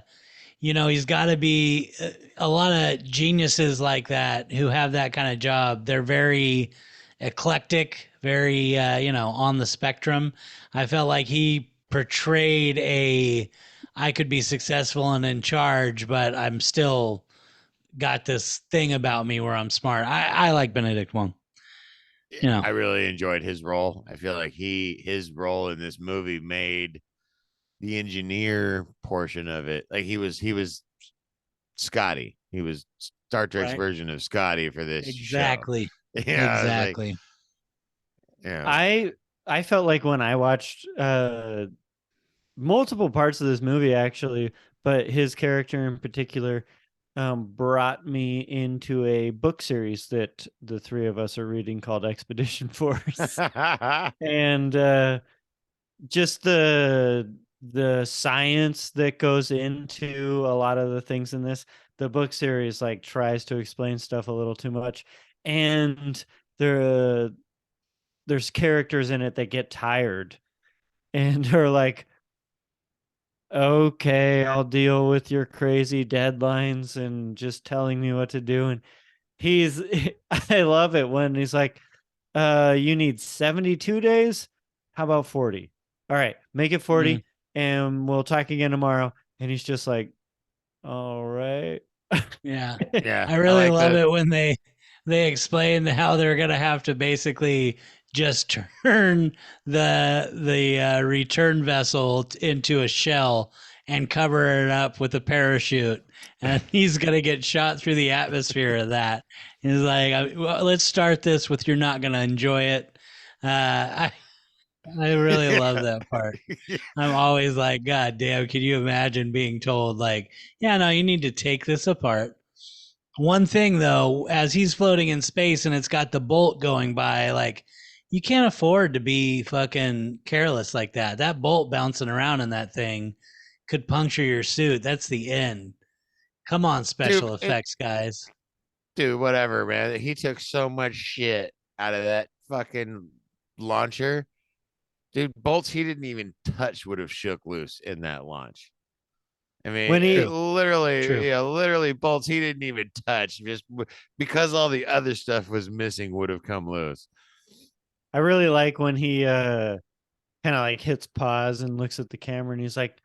he's got to be a lot of geniuses like that who have that kind of job. They're very eclectic, very on the spectrum. I felt like he portrayed I could be successful and in charge, but I'm still got this thing about me where I'm smart. I like Benedict Wong. You know, I really enjoyed his role. I feel like his role in this movie made the engineer portion of it. Like he was Scotty. He was Star Trek's right? version of Scotty for this show. Exactly. Yeah, I was like, Exactly. yeah. I felt like when I watched multiple parts of this movie actually, but his character in particular brought me into a book series that the three of us are reading called Expedition Force. And just the science that goes into a lot of the things in this, the book series like tries to explain stuff a little too much, and there's characters in it that get tired and are like, okay, I'll deal with your crazy deadlines and just telling me what to do. And he's I love it when he's like, you need 72 days. How about 40? All right, make it 40 and we'll talk again tomorrow. And he's just like, all right. Yeah. Yeah, I I really like love the it when they explain how they're gonna have to basically just turn the return vessel into a shell and cover it up with a parachute, and he's gonna get shot through the atmosphere of that. He's like, well, let's start this with you're not gonna enjoy it. I really love yeah. that part. I'm always like, God damn, can you imagine being told, like, yeah, no, you need to take this apart. One thing though, as he's floating in space and it's got the bolt going by, like, you can't afford to be fucking careless like that. That bolt bouncing around in that thing could puncture your suit. That's the end. Come on, special effects guys. Dude, whatever, man. He took so much shit out of that fucking launcher. Dude, bolts he didn't even touch would have shook loose in that launch. I mean, When he True. literally bolts he didn't even touch, just because all the other stuff was missing would have come loose. I really like when he kind of like hits pause and looks at the camera and he's like,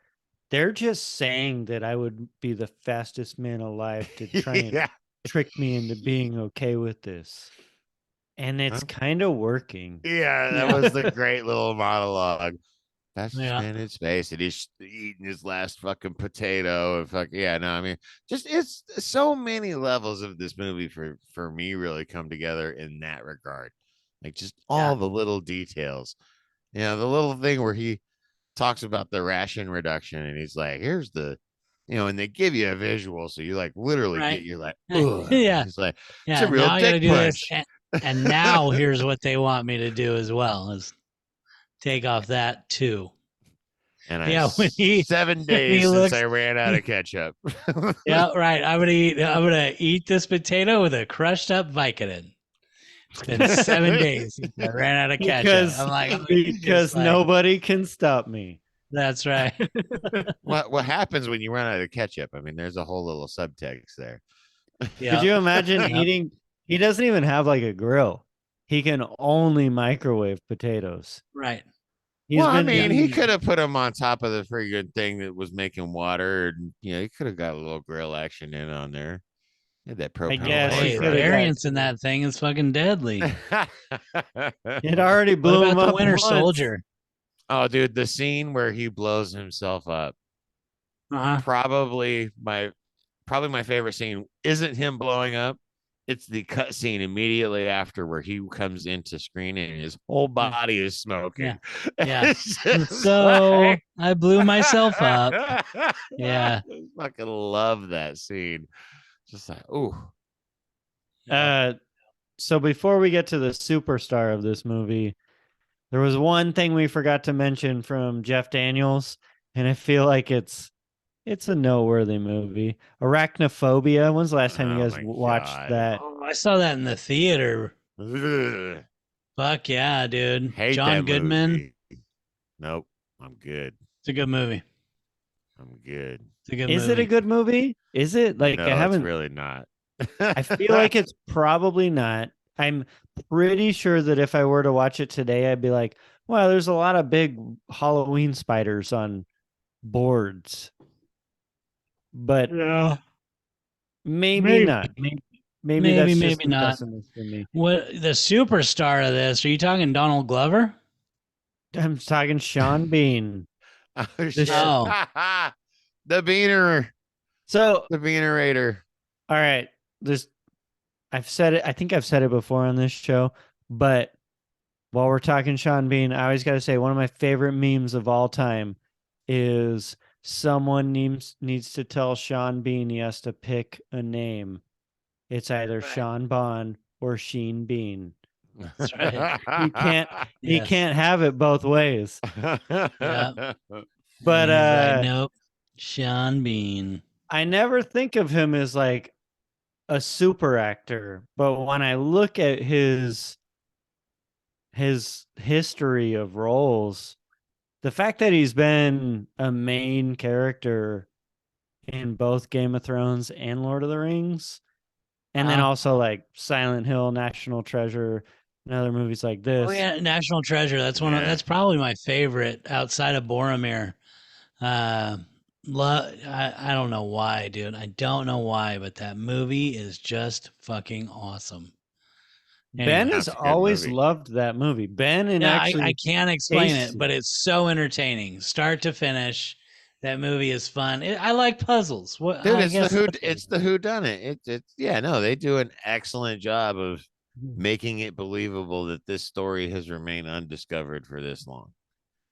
they're just saying that I would be the fastest man alive to try and Yeah. trick me into being okay with this. And it's kind of working. Yeah, that Yeah. was the great little monologue. Fastest Yeah. man in space, and he's eating his last fucking potato. And fuck yeah, no, I mean, just it's so many levels of this movie for me really come together in that regard. Like just all the little details. You know, the little thing where he talks about the ration reduction, and he's like, "Here's the." And they give you a visual, so you like literally Right. get you're like, ugh. Yeah. He's like, it's a Yeah. real Now I got to dick do this. punch. And now here's what they want me to do as well is take off that too. And Yeah, when he 7 he days since looks, I ran out of ketchup. yeah, right. I'm gonna eat this potato with a crushed up Vicodin. It's been 7 days since I ran out of ketchup. I'm like, oh, he's just because like, nobody can stop me. that's right. What happens when you run out of ketchup? I mean, there's a whole little subtext there. Yeah. Could you imagine Yep. eating? He doesn't even have like a grill. He can only microwave potatoes. Right. He's Well, I been mean, he eating- could have put them on top of the friggin' thing that was making water, and he could have got a little grill action in on there. He had that propane. guess Hey, he the could have got- variance in that thing is fucking deadly. It already What blew him about the up Winter once. Soldier? Oh, dude, the scene where he blows himself up. Uh-huh. Probably my favorite scene isn't him blowing up. It's the cut scene immediately after where he comes into screen and his whole body is smoking. Yeah. It's So like- I blew myself up. Yeah. I fucking love that scene. Just like, ooh. So before we get to the superstar of this movie, there was one thing we forgot to mention from Jeff Daniels, and I feel like it's a noteworthy movie. Arachnophobia. When's the last time you Oh guys my watched God. that? Oh, I saw that in the theater. Ugh. Fuck yeah, dude. Hate John that Goodman. movie. Nope. I'm good. It's a good movie. I'm good. It's a good Is movie. it a good movie? Is it? Like No, I haven't it's really not. I feel like it's probably not. I'm pretty sure that if I were to watch it today, I'd be like, well, there's a lot of big Halloween spiders on boards. But Yeah. maybe Maybe. not. Maybe that's just Maybe the not. pessimist in me. What the superstar of this? Are you talking Donald Glover? I'm talking Sean Bean. Oh, The shit. sh- Oh. The beaner. So, The beanerator. all right, this I've said it. I think I've said it before on this show, but while we're talking Sean Bean, I always got to say one of my favorite memes of all time is someone needs to tell Sean Bean he has to pick a name. It's either Sean Bond or Sheen Bean. That's right. He can't he Yes. can't have it both ways. Yeah. But And he's like, nope, Sean Bean. I never think of him as like a super actor, but when I look at his history of roles, the fact that he's been a main character in both Game of Thrones and Lord of the Rings, and then also like Silent Hill, National Treasure, and other movies like this. Oh yeah, National Treasure. That's Yeah. that's probably my favorite outside of Boromir. I don't know why, dude. I don't know why, but that movie is just fucking awesome. Ben Anyway. has That's a good always movie. loved that movie. Ben and Yeah, actually I can't explain tastes it, but it's so entertaining, start to finish. That movie is fun. I like puzzles. What Dude, I it's the guess who that's it's the who done it. It's yeah, no, they do an excellent job of Mm-hmm. making it believable that this story has remained undiscovered for this long.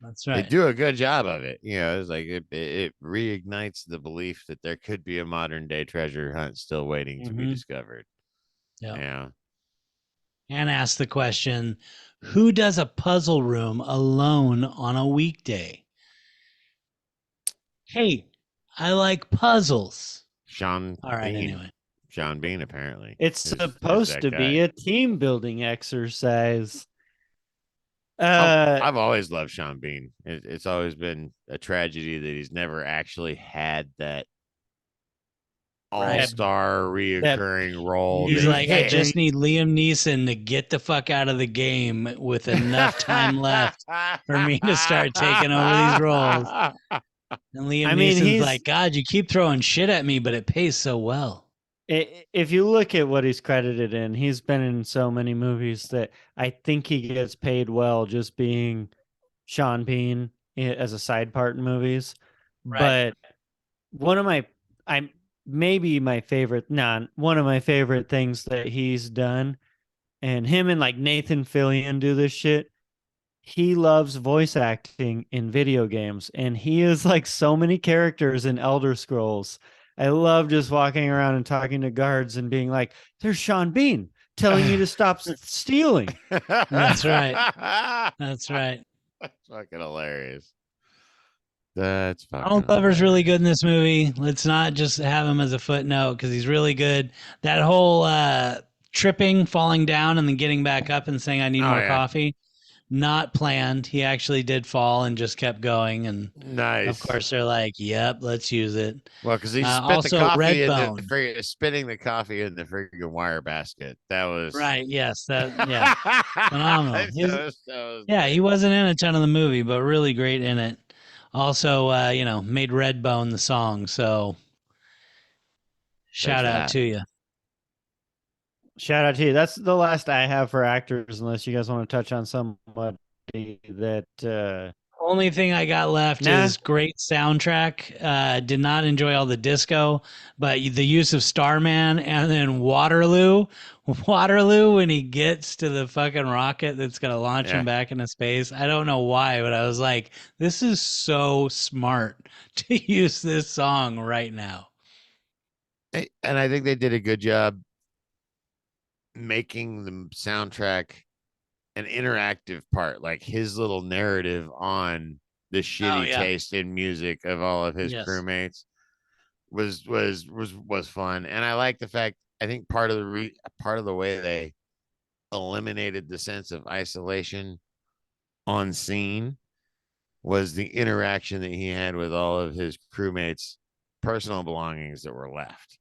That's They right. do a good job of it. You know, it's like it reignites the belief that there could be a modern day treasure hunt still waiting to be discovered. Yeah. Yeah. And ask the question, who does a puzzle room alone on a weekday? Hey, I like puzzles. Sean All right, Bean. anyway. Sean Bean, apparently. It's is supposed that to be guy. a team building exercise. I've always loved Sean Bean. It's always been a tragedy that he's never actually had that all-star reoccurring role. He's that like, I he- just need Liam Neeson to get the fuck out of the game with enough time left for me to start taking over these roles. And Liam Neeson's like, God, you keep throwing shit at me, but it pays so well. If you look at what he's credited in, he's been in so many movies that I think he gets paid well just being Sean Bean as a side part in movies. Right. But one of my one of my favorite things that he's done, and him and like Nathan Fillion do this shit. He loves voice acting in video games, and he is like so many characters in Elder Scrolls. I love just walking around and talking to guards and being like, there's Sean Bean telling you to stop stealing. That's right. That's right. That's fucking hilarious. That's fucking Donald Glover's really hilarious. good in this movie. Let's not just have him as a footnote because he's really good. That whole tripping, falling down, and then getting back up and saying, I need more coffee. Not planned. He actually did fall and just kept going. And nice. of course, they're like, "Yep, let's use it." Well, because he spit also the coffee in Redbone. spitting the coffee in the freaking wire basket. That was right. Yes, phenomenal. Yeah, he wasn't in a ton of the movie, but really great in it. Also, made Redbone the song. So, shout out to you. Shout out to you. That's the last I have for actors, unless you guys want to touch on somebody that. Only thing I got left is great soundtrack. Did not enjoy all the disco, but the use of Starman and then Waterloo when he gets to the fucking rocket that's gonna launch him back into space. I don't know why, but I was like, this is so smart to use this song right now. And I think they did a good job making the soundtrack an interactive part, like his little narrative on the shitty taste in music of all of his crewmates was fun. And I like the fact, I think part of the way they eliminated the sense of isolation on scene was the interaction that he had with all of his crewmates' personal belongings that were left.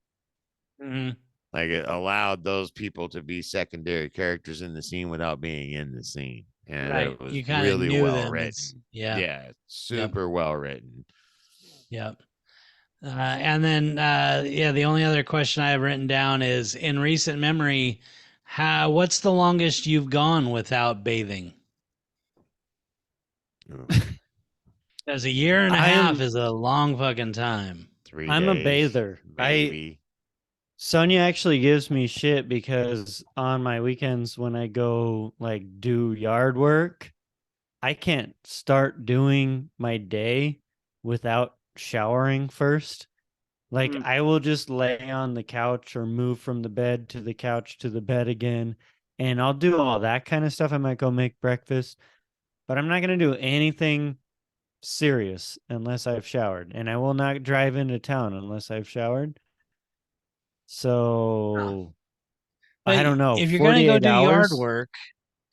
Mm-hmm. Like it allowed those people to be secondary characters in the scene without being in the scene. And Right. it was You kind of really knew well them. It's written. yeah. Yeah, super well written. Yep. And then the only other question I have written down is in recent memory, what's the longest you've gone without bathing? Because a year and a half is a long fucking time. 3 I'm a days, bather. baby. Sonia actually gives me shit because on my weekends when I go like do yard work, I can't start doing my day without showering first. Like I will just lay on the couch or move from the bed to the couch to the bed again, and I'll do all that kind of stuff. I might go make breakfast, but I'm not going to do anything serious unless I've showered, and I will not drive into town unless I've showered. So But I don't know, if you're gonna go 48 do yard hours. work,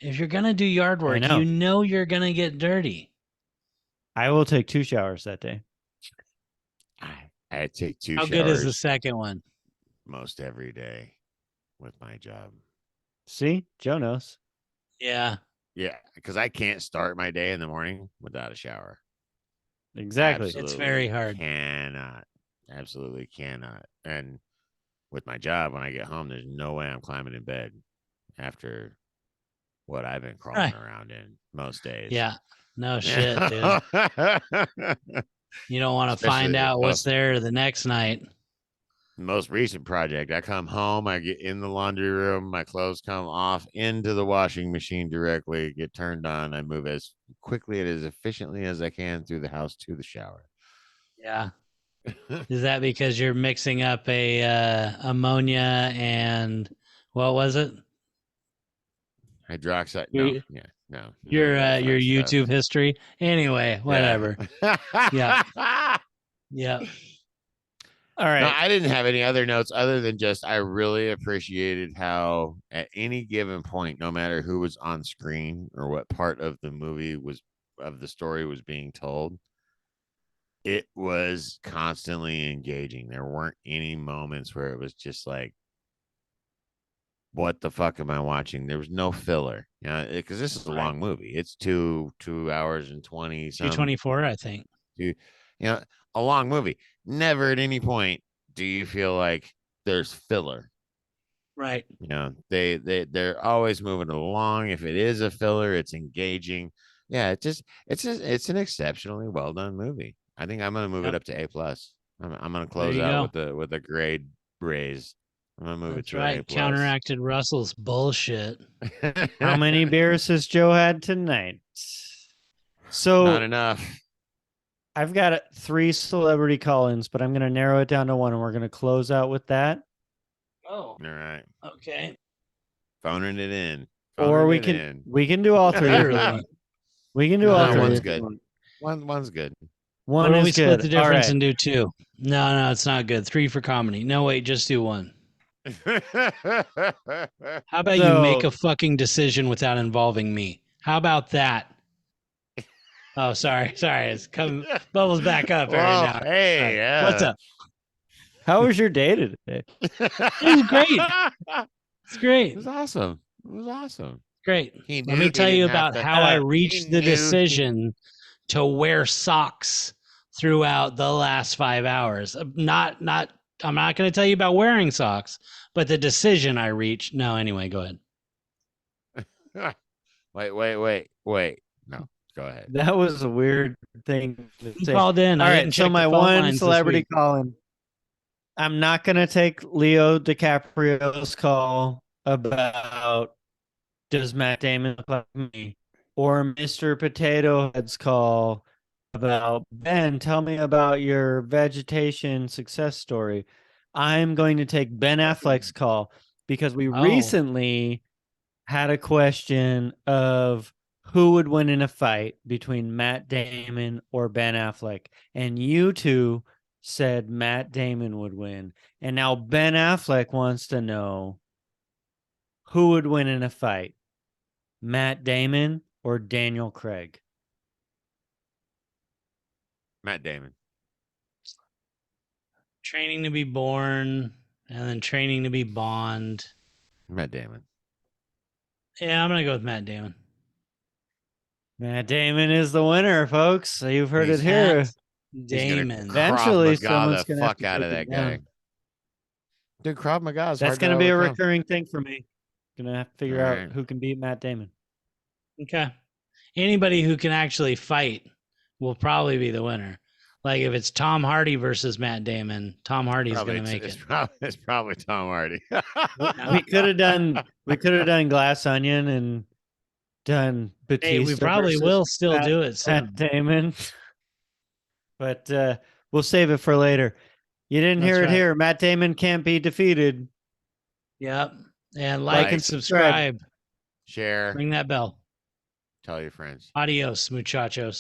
I you know. know you're gonna get dirty. I will take 2 showers that day. I take 2 How good is the showers second one? most every day with my job. See, Joe knows. Yeah. Yeah, because I can't start my day in the morning without a shower. Exactly. It's very hard. Cannot. Absolutely cannot. And with my job, when I get home, there's no way I'm climbing in bed after what I've been crawling around in most days. Yeah. No shit, dude. You don't want to find out what's there the next night. Most recent project, I come home, I get in the laundry room, my clothes come off into the washing machine directly, get turned on, I move as quickly and as efficiently as I can through the house to the shower. Yeah. Is that because you're mixing up a ammonia and what was it? Hydroxide? No. Your YouTube history. Anyway, whatever. Yeah. Yeah. All right. No, I didn't have any other notes other than just I really appreciated how at any given point, no matter who was on screen or what part of the movie of the story was being told, it was constantly engaging. There weren't any moments where it was just like, what the fuck am I watching? There was no filler, because this is a long movie. It's 2 hours and 20 224, I think. A long movie. Never at any point do you feel like there's filler. Right. They're always moving along. If it is a filler, it's engaging. Yeah, it's an exceptionally well done movie. I think I'm gonna move it up to A+. I'm gonna close out with a grade raise. I'm gonna move it to an A+. Counteracted Russell's bullshit. How many beers has Joe had tonight? So not enough. I've got 3 celebrity call-ins, but I'm going to narrow it down to 1, and we're going to close out with that. Oh, all right. Okay. Phoning it in. Or we can do all 3. We can do all 3. One's good. One's good. One is good. Split the difference and do 2. No, it's not good. 3 for comedy. No, wait, just do 1. How about you make a fucking decision without involving me? How about that? Oh, sorry. It's coming. Bubbles back up right now. Hey, yeah. What's up? How was your day today? It was great. It's great. It was awesome. Great. Let me tell you about how I reached the decision to wear socks throughout the last 5 hours. I'm not going to tell you about wearing socks, but the decision I reached. No, anyway, go ahead. Wait. No, go ahead. That was a weird thing to say. Called in. All right, so my one celebrity call-in. I'm not going to take Leo DiCaprio's call about does Matt Damon look like me, or Mr. Potato Head's call about Ben, tell me about your vegetation success story. I'm going to take Ben Affleck's call because we recently had a question of who would win in a fight between Matt Damon or Ben Affleck, and you two said Matt Damon would win. And now Ben Affleck wants to know who would win in a fight, Matt Damon or Daniel Craig? Matt Damon. Training to Be Born and then training to be Bond. Matt Damon. Yeah, I'm gonna go with Matt Damon. Matt Damon is the winner, folks. So you've heard He's- it here. Matt He's gonna Damon. Krav Eventually, Maga someone's the gonna have fuck to out of take that it guy. down. Dude, Krav Maga is That's hard gonna to be a overcome. recurring thing for me. Gonna have to figure out Alright. who can beat Matt Damon. Okay. Anybody who can actually fight will probably be the winner. Like if it's Tom Hardy versus Matt Damon, Tom Hardy's Probably, gonna make it's, it. it's probably Tom Hardy. We could have done Glass Onion and done Batista. Hey, we probably versus will still Matt, do it soon. Matt Damon. But we'll save it for later. You didn't That's hear it right. here. Matt Damon can't be defeated. Yep. And Like like and and subscribe. subscribe. Share. Ring that bell. Tell your friends. Adios, muchachos.